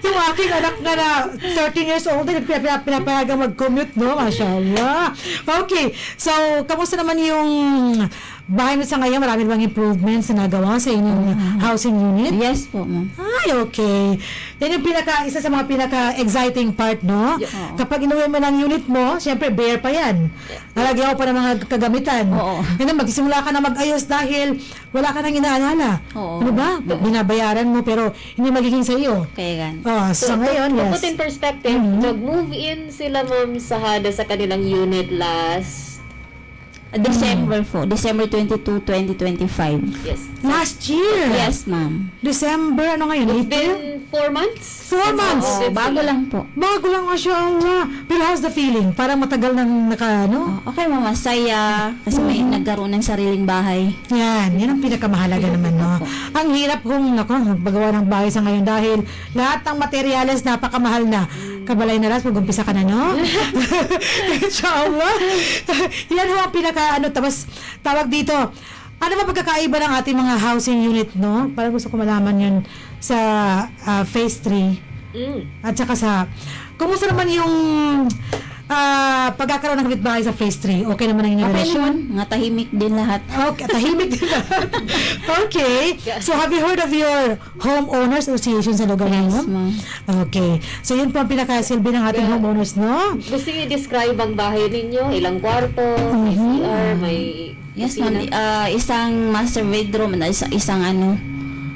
yung aking anak na 13 years old, pinapayagang mag-commute, no? Mashallah. Okay. So, kamusta naman yung bahay mo sa ngayon? Marami bang improvements na nagawa sa inyong housing unit? Yes po, ma'am. Ay, okay. Yan yung isa sa mga pinaka-exciting part, no? Kapag inuwi mo ng unit mo, siyempre, bare pa yan. Nalagyan mo pa ng mga kagamitan. Oo. Yan, magsisimula ka na mag-ayos dahil wala ka nang inaalala. Oo. Ano ba? Binabayaran mo pero hindi magiging sa iyo. Kaya gan. So ngayon, to yes. put in perspective, nag-move in sila, ma'am, sa Hada sa kanilang unit last, December po. December 22, 2025. yes, Last year. Yes, ma'am. December, ano ngayon? April? been 4 months? 4 months. Oo, bago lang po. Bago lang, mashallah. Pero how's the feeling? Parang matagal nang ano? Okay, ma'am. Masaya. Kasi may nagkaroon ng sariling bahay. Yan ang pinakamahalaga naman, no? Ang hirap kung, magbagawa ng bahay sa ngayon dahil lahat ng materyales napakamahal na. Kabalay na ras, mag-umpisa ka na, no? Inshallah. Yan ho ang tapos tawag dito, ano ba pagkakaiba ng ating mga housing unit, no? Parang gusto ko malaman yun sa phase 3. At saka kumusta naman yung pagkakaroon ng kapitbahay sa phase 3? Okay naman ang inyong Okay relasyon? naman. Mga tahimik din lahat. Okay, tahimik din lahat. Okay. So, have you heard of your homeowners association sa lugar Yes, ninyo? ma'am. Okay. So, yun po ang pinakasilbi ng ating homeowners, no? Gusto niyo i-describe ang bahay ninyo? Ilang kwarto? May CR? May Yes, kusina? ma'am. Isang master bedroom, isang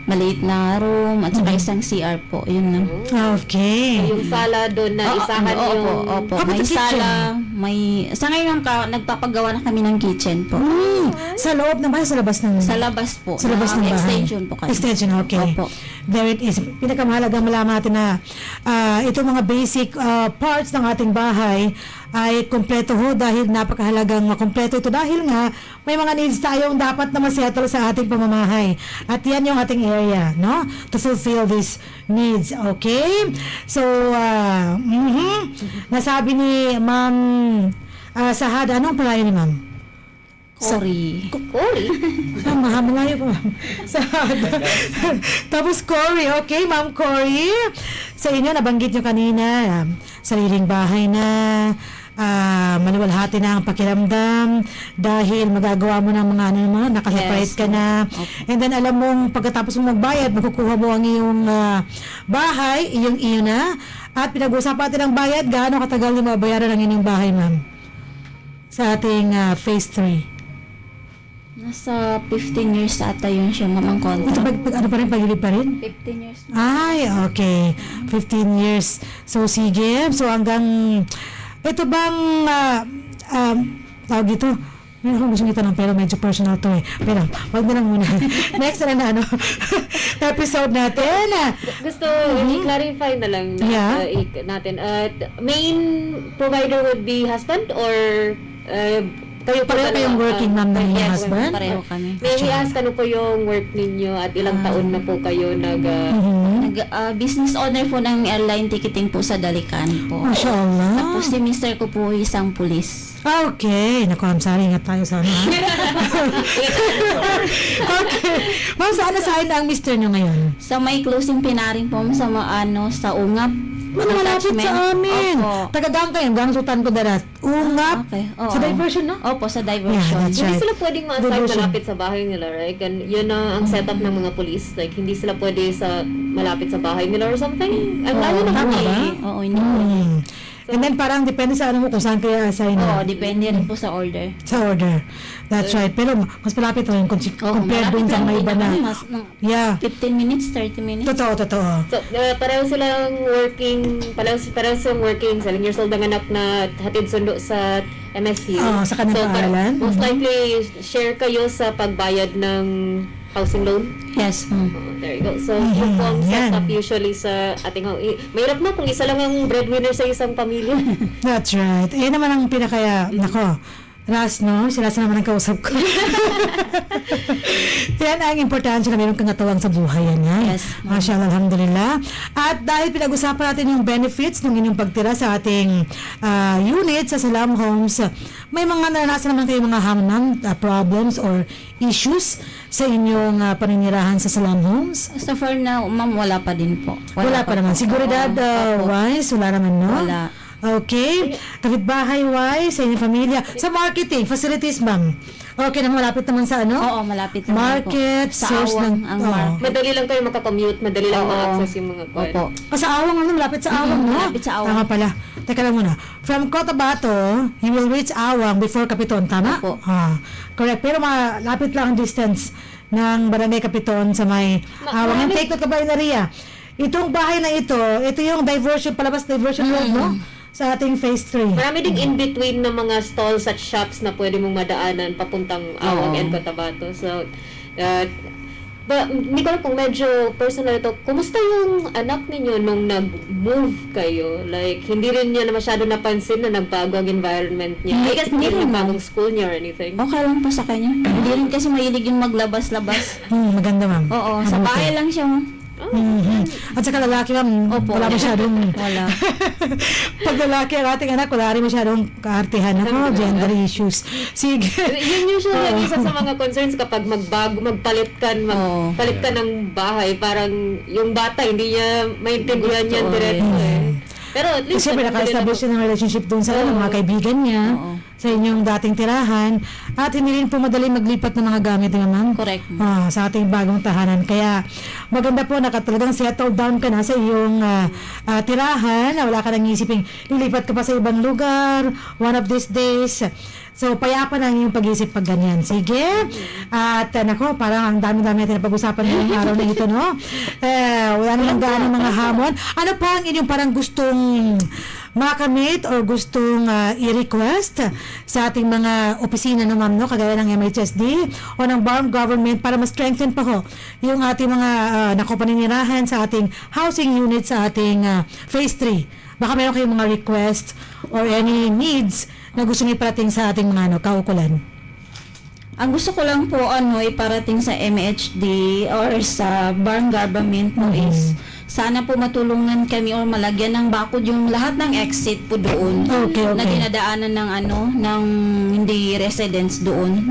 maliit na room, at saka isang CR po. Yun lang. Okay. Yung sala doon na isahan Opo, yung... opo. How about May the kitchen? sala, Sa ngayon nagpapagawa na kami ng kitchen po. Sa loob ng bahay, sa labas ng... Sa labas po. Sa labas ng bahay. Extension po kami. Extension, okay. Opo. There it is. Pinakamahalaga malaman natin na itong mga basic parts ng ating bahay ay kompleto ho dahil napakahalagang makompleto ito dahil nga may mga needs tayong dapat na masettle sa ating pamamahay. At yan yung ating area, no? To fulfill these needs, okay? So, nasabi ni Ma'am Sahad, anong palayo ni Ma'am? Cory. Malayo pa, ma'am. Tapos Cory, okay, Ma'am Cory. Sa inyo, nabanggit nyo kanina, sariling bahay na, maluwalhati na ang pakiramdam dahil magagawa mo ng mga nakaseparate ka na. And then alam mong pagkatapos mong magbayad, makukuha mo ang iyong bahay, iyong na. At pinag-usapan natin ang bayad, gaano katagal na mabayaran ang inyong bahay, ma'am? Sa ating phase 3. Nasa 15 years ata yun siya mamang Ito contract. ano pa rin, pag-ibig pa rin? 15 years. Ay, okay. 15 years. So, sige. So, hanggang... Ito bang... tawag dito? Meron akong gustong itanong pero medyo personal to eh. Pero, wag na lang muna. Next na episode natin. Gusto i-clarify na lang Yeah. natin. Main provider would be husband or kayo po Pareho kayong working ma'am ng inyong yes, husband? Pareho kami. May i-ask ano po yung work ninyo at ilang taon na po kayo Business owner po ng airline ticketing po sa Dalican po. Masya Allah. Tapos si Mr. ko po isang pulis. Okay. Naku, I'm sorry. Ingat tayo sana. Okay. Ma'am, saan nasahin na ang mister nyo ngayon? Sa may closing pinaring po sa sa Ungap. Malapit sa amin. Opo. Taga-gang kayo. Gang Sultan ko darat. Ungap. Okay. Oo. Sa diversion, no? Opo, sa Yeah, diversion. that's Hindi right. sila pwedeng ma-assign Diversion. malapit sa bahay nila, right? Yun ang setup ng mga police. Like, hindi sila pwede malapit sa bahay nila or something. Ang layo na tama po ba? Oo, hindi po. And then parang depende sa ano mo kung saan kaya assign Oo, na. depende rin po sa order. Sa order. That's right. Pero mas malapit to yung compared dun sa mga iba na. Yeah. 15 minutes, 30 minutes. Totoo. So, pareho silang working, 7 years old ang anak na hatid sundo sa MSU. Sa kanilang paaralan. Most likely, share kayo sa pagbayad ng housing loan. Yes, ma'am. There you go. So, yun po ang Yan. setup usually sa ating mahirap na kung isa lang ang breadwinner sa isang pamilya. That's right. Yan naman ang pinakaya, nako, Ras, no? Sila naman ang kausap ko. Yan ang importansya na meron kang katawang sa buhay. Yan, yan. Yes, ma'am. Mashallah, alhamdulillah. At dahil pinag-usapan natin yung benefits ng inyong pagtira sa ating unit sa Salam Homes, may mga naranasan naman kayo mga hamon, problems or issues sa inyong paninirahan sa Salam Homes? So far now, ma'am, wala pa din po. Wala pa naman. Seguridad Opo. wise, wala naman, no? Wala. Okay. Kapitbahay wise, sa inyong pamilya. Sa marketing, facilities, ma'am. Okay naman, malapit naman sa ano? Oo, malapit naman Market, po. Sa source Awang, ng... ang Oo. market. Madali lang kayo makakommute, madali lang Oo. ma-access yung mga kwan. Opo. Sa Awang, ano? Malapit sa Awang, no? malapit sa Awang. Tama pala. Teka lang muna. From Cotabato, you will reach Awang before Capiton, tama? Opo. Correct. Pero malapit lang ang distance ng Barangay Capiton sa may Awang. And take note ka ba, Inaria? Itong bahay na ito yung diversion, palabas diversion road, no? Sa ating phase 3. Marami ding in-between na mga stalls at shops na pwede mong madaanan papuntang Awang and Cotabato. So, hindi ko alam kung medyo personal ito. Kumusta yung anak ninyo nung nag-move kayo? Like, hindi rin niya na masyado napansin na nagbago ang environment niya. I guess hindi rin nagbagong school niya or anything. Okay lang po sa kanya. Hindi rin kasi mahilig yung maglabas-labas. Maganda, ma'am. Oo, sa bahay lang siya, ma'am. At saka lalaki, ma'am, Opo. wala masyadong... Wala. Pag lalaki ang ating anak, wala rin masyadong kaartihan. Ako, gender issues. Sige. Yun usually ang isa sa mga concerns kapag magpalit ka ng bahay. Parang yung bata, hindi niya maintindihan yan diretso eh. Pero at least, Siyempre, naka-establish siya ng relationship doon sa mga kaibigan niya, sa inyong dating tirahan, at hindi rin po madali maglipat ng mga gamit niya, ma'am. Correct. Sa ating bagong tahanan. Kaya, maganda po na talagang settle down ka na sa iyong tirahan, na wala ka nang isipin, lilipat ka pa sa ibang lugar, one of these days. So, payapa lang yung pag-isip pag ganyan. Sige. At nako, parang ang dami-dami natin na pag-usapan ngayong araw na ito, no? Wala namang gaano mga hamon. Ano pa ang inyong parang gustong makamit or gustong i-request sa ating mga opisina no ma'am, no? Kagaya ng MHSD o ng Barm Government para ma-strengthen pa ho yung ating mga paninirahan sa ating housing unit sa ating Phase 3. Baka meron kayong mga request or any needs na gusto niyo parating sa ating mga kaukulan. Ang gusto ko lang po iparating sa MHD or sa Barm Government is sana po matulungan kami or malagyan ng bakod yung lahat ng exit po doon Okay. na dinadaanan ng ng hindi residents doon.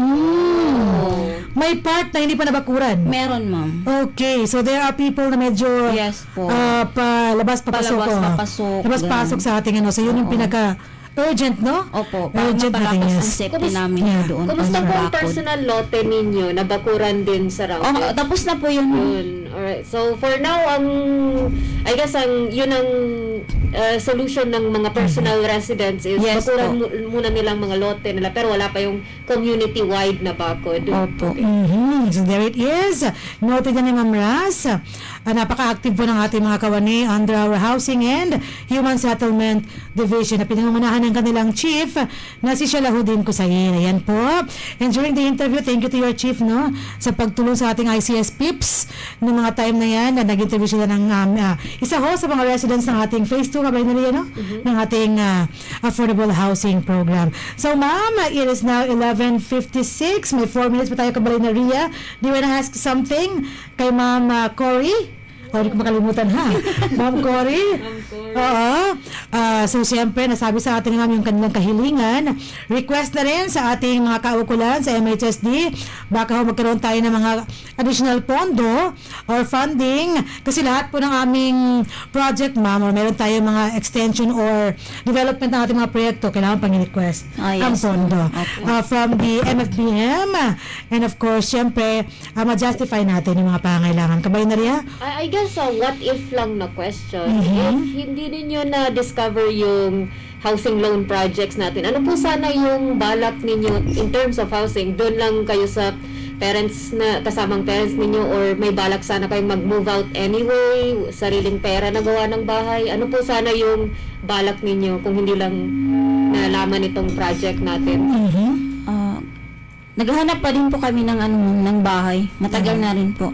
May part na hindi pa nabakuran. Meron, ma'am. Okay, so there are people na medyo Yes po. palabas-papasok. Palabas-papasok, Labas-pasok sa ating so yun yung pinaka-urgent, no? Opo, para Urgent natin, mapalakas ang yes. safety namin doon. Kumusta po ang Bakod. personal lote ninyo? Nabakuran din sa round? Tapos na po yun. Yun. Alright. So, for now, I guess, yun ang solution ng mga personal residents is Yes bakuran muna nilang mga lote nila pero wala pa yung community-wide na bakod. Opo. So there it is. Noted na ni Ma'am Ras. Napaka-active po ng ating mga kawani under our Housing and Human Settlement Division na pinangungunahan ng kanilang chief na si Shalahudin Kusayin. Ayan po. And during the interview, thank you to your chief, no, sa pagtulong sa ating ICS PIPS noong mga time na yan na nag-interview sila ng isa ho sa mga residents ng ating Phase 2 kabay na rin, no? Ng ating affordable housing program. So ma'am, it is now 11:56. May 4 minutes pa tayo kabay na Ria. Do you wanna ask something kay Ma'am Cory? Hindi ko makalimutan ha. Ma'am Cory? Oo. So siyempre, nasabi sa atin naman yung kanilang kahilingan. Request na rin sa ating mga kaukulan sa MHSD. Baka magkaroon tayo ng mga additional pondo or funding. Kasi lahat po ng aming project, ma'am, or meron tayo mga extension or development ng ating mga proyekto, kailangan pang i-request ang Yes, pondo. okay. From the MFBM. And of course, siyempre, ma-justify natin yung mga pangailangan. Kabay na rin? I guess what if lang na question. If hindi ninyo na-discover yung housing loan projects natin, ano po sana yung balak ninyo in terms of housing? Doon lang kayo sa parents na kasamang parents ninyo or may balak sana kayong mag-move out anyway, sariling pera na gawa ng bahay? Ano po sana yung balak ninyo kung hindi lang nalaman itong project natin? Naghahanap pa din po kami ng ng bahay. Matagal na rin po.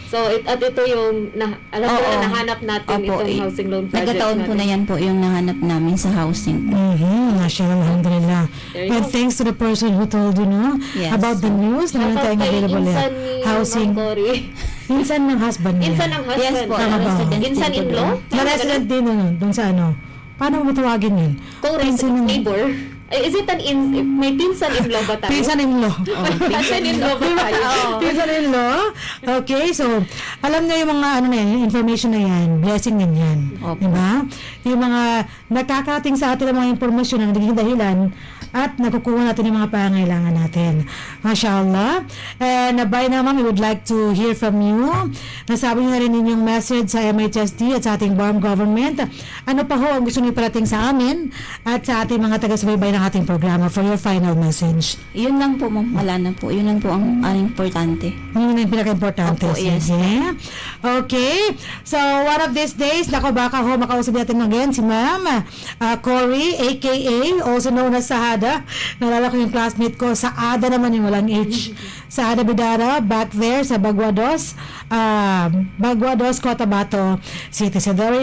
So, at ito yung, alam ko na nahanap natin Opo, itong housing loan project Nagkataon po na yan po yung nahanap namin sa housing. Masya, alhamdulillah. There you And go. thanks to the person who told you, no, Yes. about the news na meron tayong available Insan ni housing. Ma'am Cory. Insan ng husband niya. Insan ang husband. Yes po, Tama ba? resident Insan-in-law? Na resident din doon sa Paano mo matawagin yun? Co-resident neighbor. Is it may pinsan-in-law ba tayo? Pinsan-in-law. Pinsan-in-law ba tayo? Pinsan-in-law. Okay, so, alam niyo yung mga na yan, yung information na yan, blessing din yan. Diba? Yung mga nakakating sa atin ng mga impormasyon na nagiging dahilan at nakukuha natin yung mga pangailangan natin. MashaAllah. And by now, ma'am, we would like to hear from you. Nasabi niyo na rin yung message sa MHSD at sa ating Barm Government. Ano pa ho ang gusto niyo parating sa amin at sa ating mga taga-subaybay ng ating programa for your final message? Yun lang po, ma'am. Wala na po. Yun lang po ang importante. Yun yung pinaka-importante. Opo, yes. Sige. Okay. So, one of these days, baka makausap natin again si Ma'am Cory, aka also known as Sahada. Nalala ko yung classmate ko. Saada naman yung walang H. Sahada Bidara, back there sa Baguados, Cotabato City. So, there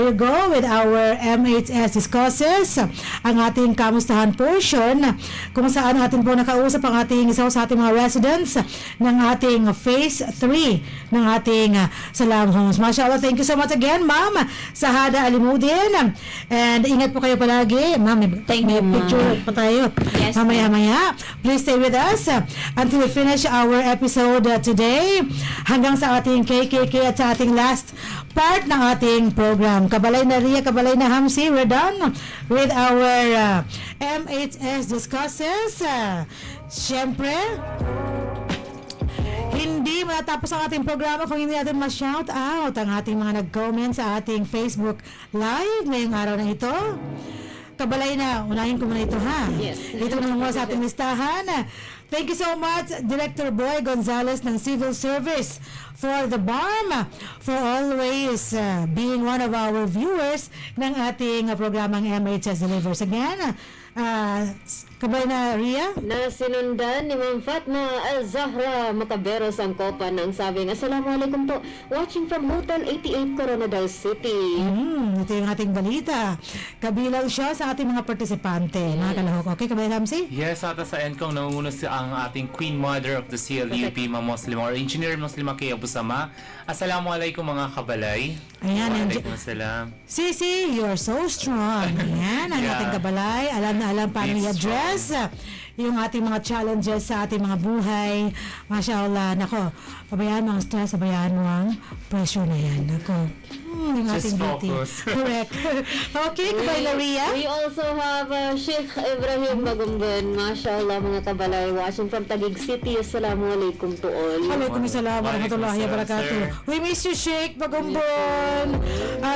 you go with our MHS discusses. Ang ating kamustahan portion kung saan atin po nakausap ang ating isa sa ating mga residents ng ating Phase 3 ng ating Salam Homes. MashaAllah, thank you so much again, Ma'am Sahada Alimudin. And ingat po kayo palagi. Ma'am, Thank may you, ma'am. picture pa tayo. Yes, Mamaya-maya. Please stay with us until we finish our episode today. Hanggang sa ating KKK at sa ating last part ng ating program. Kabalay na Ria, kabalay na Hamsi. We're done with our MHS discusses. Siyempre, hindi matatapos ang ating programa kung hindi natin ma-shout out ang ating mga nag-comment sa ating Facebook Live ngayong araw na ito. kabalay na, unahin ko muna ito ha. Yes. Ito na muna sa ating listahan. Thank you so much, Director Boy Gonzales ng Civil Service for the BARM, for always being one of our viewers ng ating programang MHS Delivers. Again, kabalay na Ria? Na sinundan ni Ma'am Fatma Al-Zahra Mataberos ang kopa ng sabing, Assalamualaikum po, watching from Hotel 88 Coronadal City. Ito yung ating balita. Kabilang siya sa ating mga partisipante. Mga kalahok. Okay, kabalay Ramsey? Yes, ata sa end kong nangunguna si ang ating Queen Mother of the CLUP, Ma'am Muslim or Engineer Muslima Kay Abu Sama. Assalamualaikum mga kabalay. Ayan, Waalaikumsalam. Sisi, you are so strong. Ayan, ang Yeah. ating kabalay. Alam na alam paano Be i-address yung ating mga challenges sa ating mga buhay. Masya Allah. Nako, pabayaan mo ang stress, pabayaan mo ang pressure na yan. Nako. Yung Just ating beauty. focus. Correct. Okay, kabalay na Ria. We also have Sheikh Ibrahim Bagumbon. Mashallah mga kabalay, watching from Taguig City. Assalamualaikum to all. Waalaikumsalam warahmatullahi Waalaikumsalam, wabarakatuh. We miss you, Sheikh Bagumbon.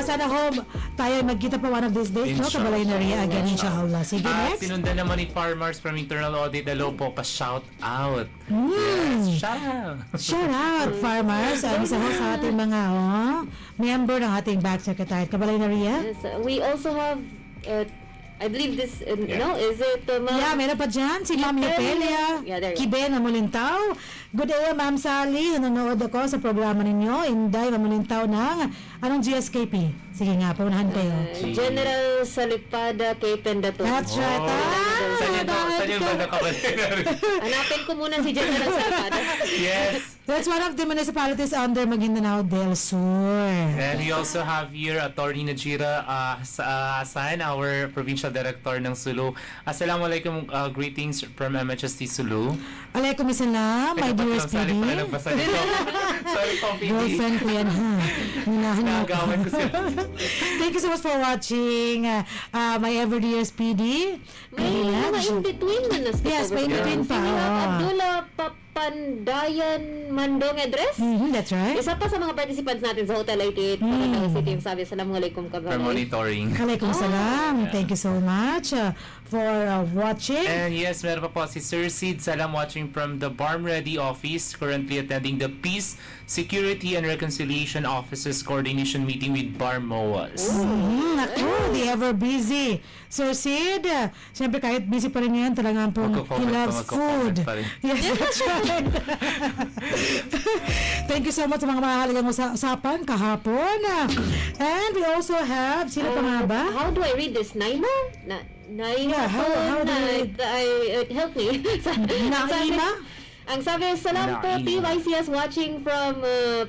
Sana home tayo magkita pa one of these days. No? Kabalay na Ria again, inshallah. Sige, At next. sinundan naman ni Farmers from Internal Audit. Hello po, pa-shout out. Yes, shout out. Shout out, farmers. Isa ho sa ating mga member ng ating back secretary. Kabalay na Ria? Yes, we also have, I believe this, no, is it Ma'am? Yeah, meron pa dyan. Si Ma'am Yopelia Yeah, there you go. Kiben Mamulintaw. Good day, Ma'am Sally. Nanonood ako sa programa ninyo. Inday Mamulintaw ng anong GSKP? Sige nga, paunahan kayo. General Salipada kay Pendaton. That's right. Saan yung banda kabalay na rin? Hanapin ko muna si General Salipada. Yes. That's one of the municipalities under Maguindanao del Sur. And we also have here Attorney Najira Hasan, our Provincial Director ng Sulu. Assalamualaikum, greetings from MHST Sulu. Alaikum salam, my dear Sorry SPD. pala nagbasa nito. Sorry po, PD. Girlfriend ko yan ha. Hinahan mo ako. Nagawan ko sila. Thank you so much for watching my ever dear SPD. May mga in-between na na-skip Yes, over may in-between here. pa, Si oo. Abdullah Papandayan Mandong Edres. That's right. Isa pa sa mga participants natin sa Hotel 88 Coronadal City yung sabi, Assalamualaikum For kabalay. monitoring. Alaikum salam. Thank you so much for watching. And yes, meron pa po si Sir Sid Salam watching from the Barm Ready office, currently attending the Peace, Security and Reconciliation Officers Coordination Meeting with Barm MOAs. Ako, the ever busy. Sir Sid, siyempre kahit busy pa rin yan, talagang pong he Magko-comment loves pa, magko-comment food. pa rin. Yes, that's right. Thank you so much sa mga mahalagang usapan kahapon. And we also have, sino pa nga ba? How do I read this? Naima? Naima Yeah, how do help me. Naima? Ang sabi, salam po Naima. PYCS watching from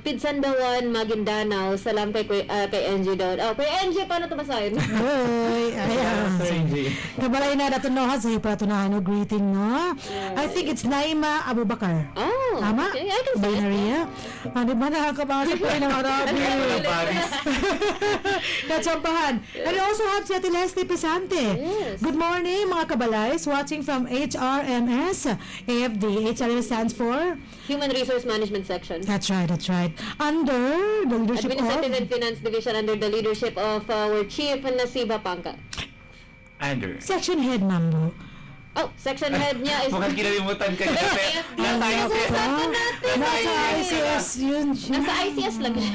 Pidsandawan, Maguindanao. Salam kay NG daw. Oh, kay NG, paano ito basahin? Hoy, ayan. Sir NG. Kabalay na natunohan sa ipatunahan no greeting no. I think it's Naima Abubakar. Oh, Tama? okay, I can say it. Maria? Ano ba nakakabasa pa rin ng Arabi? Paris. Natsampahan. And we also have si Ate Leslie Pesante. Yes. Good morning mga kabalays watching from HRMS AFD. HRMS stands for? Human Resource Management Section. That's right, that's right. Under the leadership Administrative of and Finance Division under the leadership of our Chief Nasiba Pangka. Ander. Section Head Mambo. Oh, section head niya is... Mukhang kinalimutan ka kasi nasa ICS. Nasa ICS yun. Nasa ICS lang siya.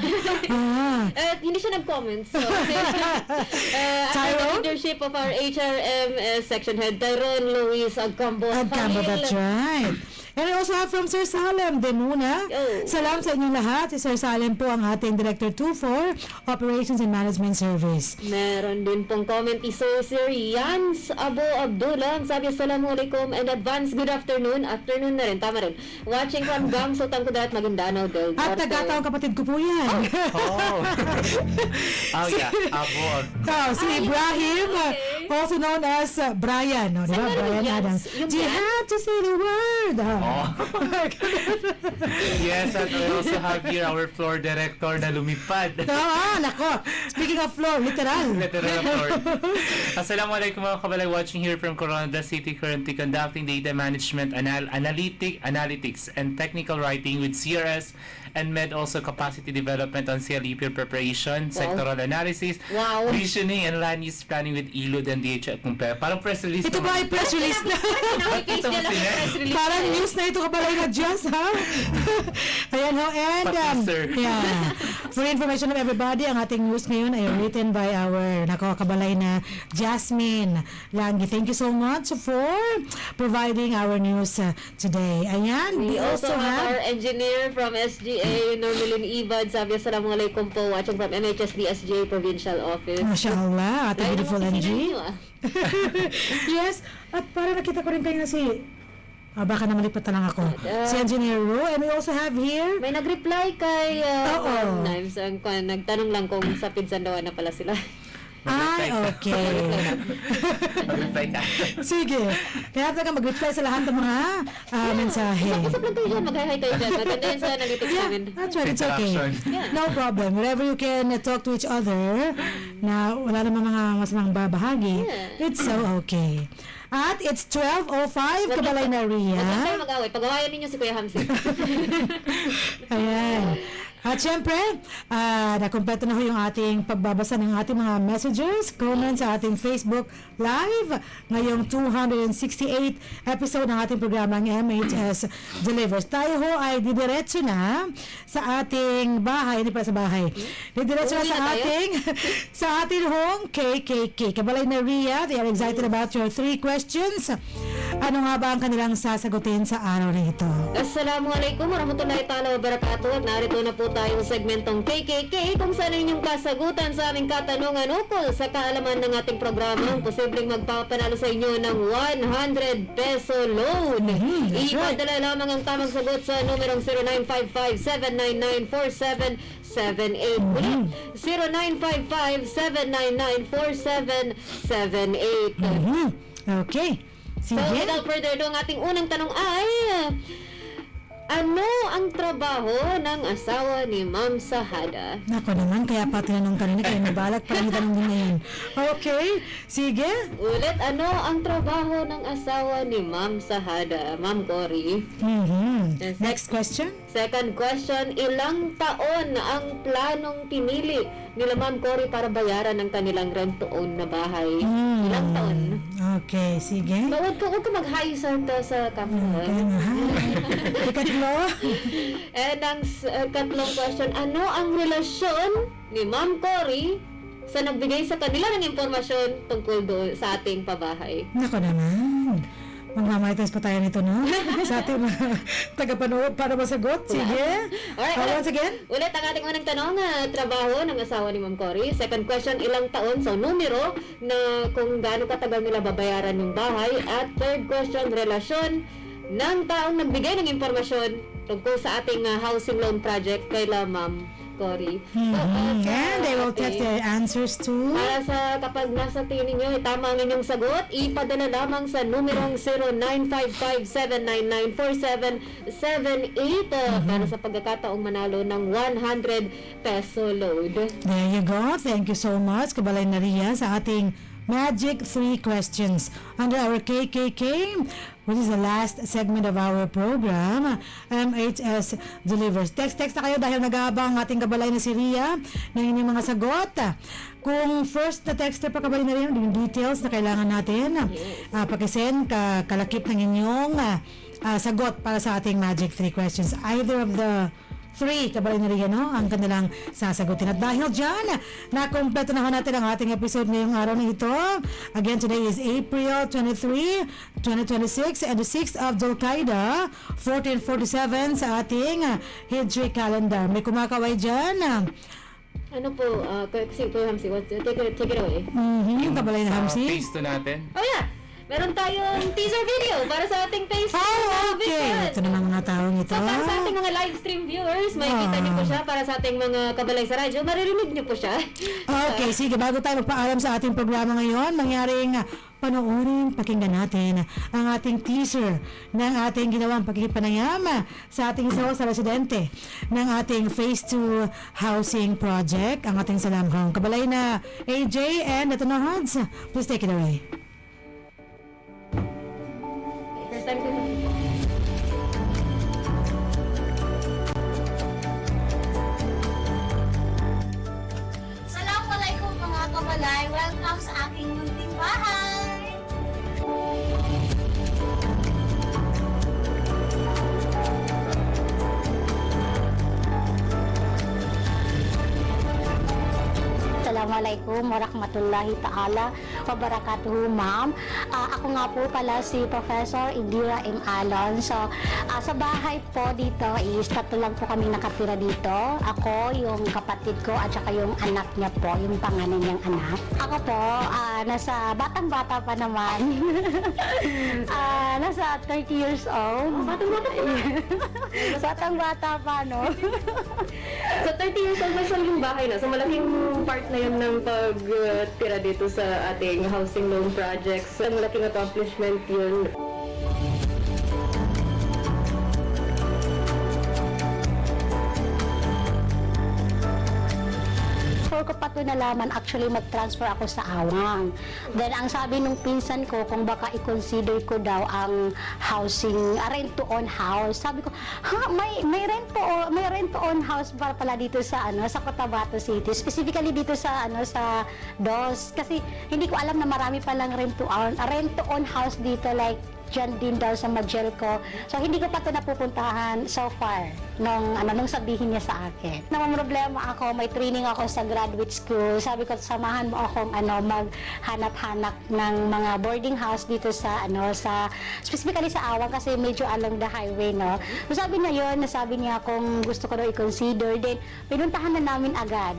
Ah. Hindi siya nag-comment. So, under the leadership of our HRM section head, Tyrone Luis Agcambo. Agcambo, that's right. And I also have from Sir Salem Demuna. Oh. Salam sa inyong lahat. Si Sir Salem po ang ating Director 2 for Operations and Management Service. Meron din pong comment ni Sir Yans Abo Abdullah. Sabi, Assalamualaikum and advance good afternoon. Afternoon na rin, tama rin. Watching from Gamso, Tangkudat, Maguindanao del At Norte. nagkataong kapatid ko po yan. Oh. Oh yeah, abog. Si Ibrahim, also known as Brian. No, diba? Saan Brian Yans? Adams. Yung You Yans? have to say the word. Oh. Yes, and we also have here our floor director na lumipad. Nako. Speaking of floor, literal. Literal floor. Assalamualaikum mga kabalay watching here from Coronadal City, currently conducting data management analytics and technical writing with CRS and Med also capacity development on CLEP preparation, sectoral analysis, Wow. visioning and land use planning with ILUD and DHA. Parang press release Ito ba ay press release na? Nakikita niya lang ang press release. Parang news na ito kabalay na Diyos, ha? Ayan ho, and Pa-teaser. yeah. For information of everybody, ang ating news ngayon ay written by our kabalay na Jasmine Langi. Thank you so much for providing our news today. Ayan, We also have our engineer from SGA, Normalin Ibad. Sabi, assalamualaikum po, watching from MHSD SGA Provincial Office. Mashallah, ate Layo ng beautiful opisina NG. ninyo, ah. Yes, at para nakita ko rin kayo na si baka na malipat na lang ako. Si Engineer Ro, and we also have here May nag-reply kay Oo. Knives. Nagtanong lang kung sa Pinsandoan na pala sila. okay. Mag-reply ka. Sige. Kaya talaga mag-reply sa lahat ng mga mensahe. Usap lang kayo dyan, mag-hi kayo dyan. Maganda yun sa nag-tips namin. That's right, it's okay. Interaction. No problem. Wherever you can talk to each other na wala namang mga masamang babahagi, it's so okay. At it's 12:05, kabalay na Huwag Ria. lang kayo mag-away. Pag-awayan ninyo si Kuya Hamsi. Ayan. At syempre, nakumpleto na ho yung ating pagbabasa ng ating mga messages, comments sa ating Facebook Live. Ngayong 268 episode ng ating programang MHS Delivers. Tayo ho ay didiretso na sa ating bahay, hindi pa sa bahay. Didiretso na Uuwi sa na tayo? ating sa ating home KKK. Kabalay na Ria, they are excited about your 3 questions. Ano nga ba ang kanilang sasagutin sa araw na ito? Assalamualaikum warahmatullahi ta'ala wabarakatuh. At narito na po tayo sa segmentong KKK kung saan inyong kasagutan sa aming katanungan ukol sa kaalaman ng ating programa ang posibleng magpapanalo sa inyo ng 100 peso load. That's right. Ipadala lamang ang tamang sagot sa numerong 0955-799-4778. Ulit, 0955-799-4778. Okay. So, Sige. without further ado, ang ating unang tanong ay, ano ang trabaho ng asawa ni Ma'am Sahada? Nako naman, kaya pa tinanong kanina, kaya nabalak pa yung tanong din na yun. Okay, sige. Ulit, ano ang trabaho ng asawa ni Ma'am Sahada? Ma'am Cory. Next question. Second question, ilang taon ang planong pinili nila Ma'am Cory para bayaran ang kanilang rent-to-own na bahay? Ilang taon? Okay, sige. Huwag ka mag-hi sa camera. Kaya nga, ha? Ikatlo. And ang katlong question, ano ang relasyon ni Ma'am Cory sa nagbigay sa kanila ng impormasyon tungkol doon sa ating pabahay? Nako naman. Magmamarites pa tayo nito, no? Sa ating mga tagapanood para masagot. Sige. Alright, Once again. ulit ang ating unang tanong, trabaho ng asawa ni Ma'am Cory. Second question, ilang taon? So, numero na kung gaano katagal nila babayaran yung bahay. At third question, relasyon ng taong nagbigay ng impormasyon tungkol sa ating housing loan project kay Ma'am Cory. So, And they will text their answers to... para sa kapag nasa tingin ninyo, tama ang inyong sagot, ipadala lamang sa numerong 0955-799-4778 para sa pagkakataong manalo ng 100 peso load. There you go. Thank you so much, Kabalay na Ria, sa ating Magic 3 questions under our KKK, which is the last segment of our program, MHS Delivers. Text na kayo dahil nag-aabang ating kabalay na si Ria ng inyong mga sagot. Kung first na texter pa kabalay na rin, yung details na kailangan natin, pakisend kalakip ng inyong sagot para sa ating Magic 3 questions. Either of the 3, kabalay na rin, no? Ang kanilang sasagutin. At dahil dyan, nakompleto na ho natin ang ating episode ngayong araw na ito. Again, today is April 23, 2026 and the 6th of Dhul-Qaeda, 1447 sa ating Hijri calendar. May kumakaway dyan. Ano po, si Kuya Hamsi, take it away. Kabalay na Hamsi. Phase 2 natin. Oh yeah! Meron tayong teaser video para sa ating Facebook. Okay. Ito naman mga taong ito. So, para sa ating mga live stream viewers, makikita niyo po siya. Para sa ating mga kabalay sa radyo, maririnig niyo po siya. Okay, sige. Bago tayo magpaalam sa ating programa ngayon, mangyaring panoorin, pakinggan natin ang ating teaser ng ating ginawang pagkikipanayam sa ating isa sa residente ng ating Phase 2 Housing Project, ang ating Salamhong. Kabalay na AJ and ito na Hans. Please take it away. First time ko. kabalay. Welcome sa aking munting bahay! Assalamualaikum warahmatullahi ta'ala wabarakatuh, ma'am. Ako nga po pala si Professor Indira M. Alon. So, sa bahay po dito is tatlo lang po kami nakatira dito. Ako, yung kapatid ko, at saka yung anak niya po, yung panganay niyang anak. Ako po, nasa batang-bata pa naman. Nasa 30 years old. Batang-bata pa. Batang-bata pa, no? So 30 years old na yung bahay na. So malaking part na yun ng pagtira dito sa ating housing loan projects. So, malaking accomplishment yun. Before ko pa ito nalaman, actually mag-transfer ako sa Awang. Then ang sabi nung pinsan ko, kung baka i-consider ko daw ang housing, rent-to-own house. Sabi ko, may rent-to-own house pala dito sa sa Cotabato City. Specifically dito sa sa DOS. Kasi hindi ko alam na marami palang rent-to-own house dito, like dyan din daw sa Magelco. So, hindi ko pa ito napupuntahan so far nung sabihin niya sa akin. Namamroblema ako, may training ako sa graduate school. Sabi ko, samahan mo akong maghanap-hanap ng mga boarding house dito sa specifically sa Awang kasi medyo along the highway, no? So, sabi niya yun, nasabi niya kung gusto ko daw i-consider. Then, pinuntahan na namin agad.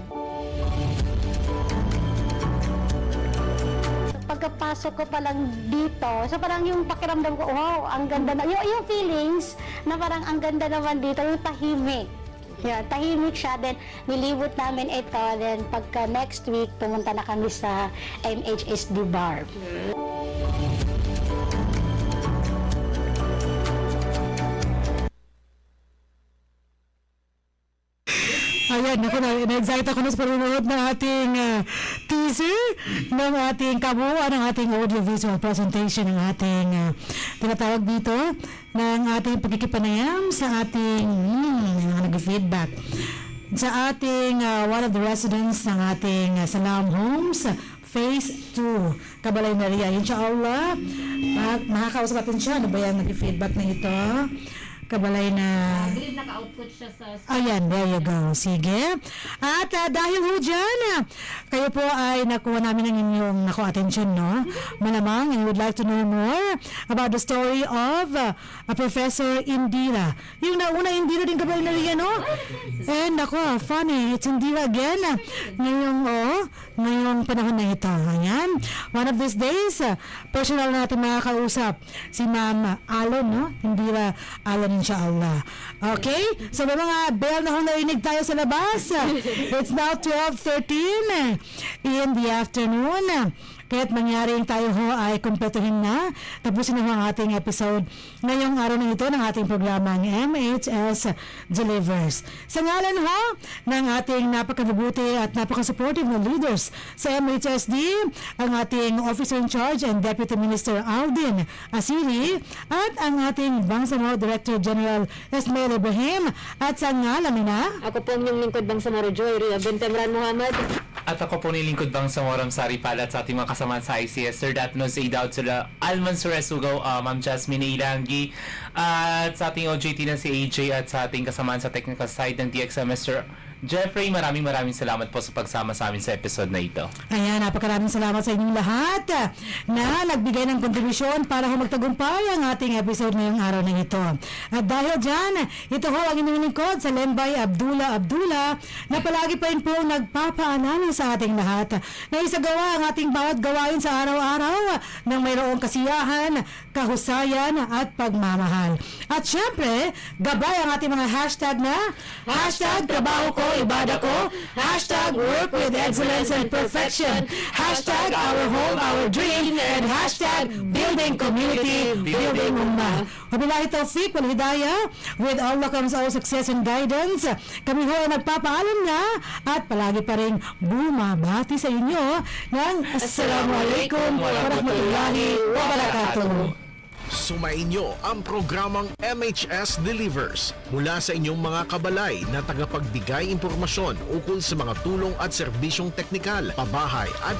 Pagkapasok ko pa lang dito, so parang yung pakiramdam ko, wow, ang ganda na, yung feelings na parang ang ganda naman dito, yung tahimik. Yeah, tahimik siya, then nilibot namin ito, then pagka next week, pumunta na kami sa MHSD bar. Ayan, na-excite ako na sa panonood ng ating teaser ng ating kabuuan ng ating audiovisual presentation ng ating tinatawag dito ng ating pagkikipanayam sa ating nag-feedback sa ating one of the residents ng ating Salam Homes Phase 2, Kabalay Maria. Inshallah, makakausap natin siya. Ano ba yan nag-feedback na ito? Kabalay na... believe naka-output siya sa... Ayan, there you go. Sige. At dahil ho dyan, kayo po ay nakuha namin ng inyong attention, no? Malamang, and would like to know more about the story of Professor Indira. Yung nauna Indira din Kabalay na riyan, no? And ako, funny, it's Indira again. Ngayong panahon na ito. Ayan. One of these days, personal natin makakausap si Ma'am Alon, no? Indira Alon, inshallah. Okay? So, may mga bell na narinig tayo sa labas. It's now 12:13 in the afternoon. Kaya't mangyaring tayo ho ay kumpletuhin na. Tapusin na ho ang ating episode ngayong araw na ito ng ating programang MHS Delivers. Sa ngalan ho ng ating napakabubuti at napaka-supportive na leaders sa MHSD, ang ating Officer in Charge and Deputy Minister Aldin Asiri at ang ating Bangsamoro Director General Esmail Ibrahim at sa ngalan na Ako po ang inyong lingkod Bangsamoro Joy, Ria Bentemran Muhammad. At ako po nilingkod Bangsamoro Sari Palat sa ating mga kasama sa ICS, Sir Datno sa Idaut sila Alman Suresugaw, Ma'am Jasmine Ilangi, at sa ating OJT na si AJ at sa ating kasamaan sa technical side ng DXM, Mr. Jeffrey, maraming salamat po sa pagsama sa amin sa episode na ito. Ayan, napakaraming salamat sa inyong lahat na nagbigay ng kontribusyon para magtagumpay ang ating episode ngayong araw na ito. At dahil dyan, ito ho ang inyong lingkod sa Lembay Abdullah na palagi pa rin po nagpapaalala sa ating lahat na isagawa ang ating bawat gawain sa araw-araw ng mayroong kasiyahan, kahusayan at pagmamahal. At syempre, gabay ang ating mga hashtag na hashtag trabaho ko, ibada ko, hashtag work with excellence and perfection, hashtag our home, our dream, and hashtag building community, building ummah. Wabillahi tawfiq wal hidayah, with Allah comes all success and guidance. Kami ho ay nagpapaalam na at palagi pa rin bumabati sa inyo ng Assalamualaikum warahmatullahi wabarakatuh. Sumainyo ang programang MHS Delivers mula sa inyong mga kabalay na tagapagbigay impormasyon ukol sa mga tulong at serbisyong teknikal, pabahay at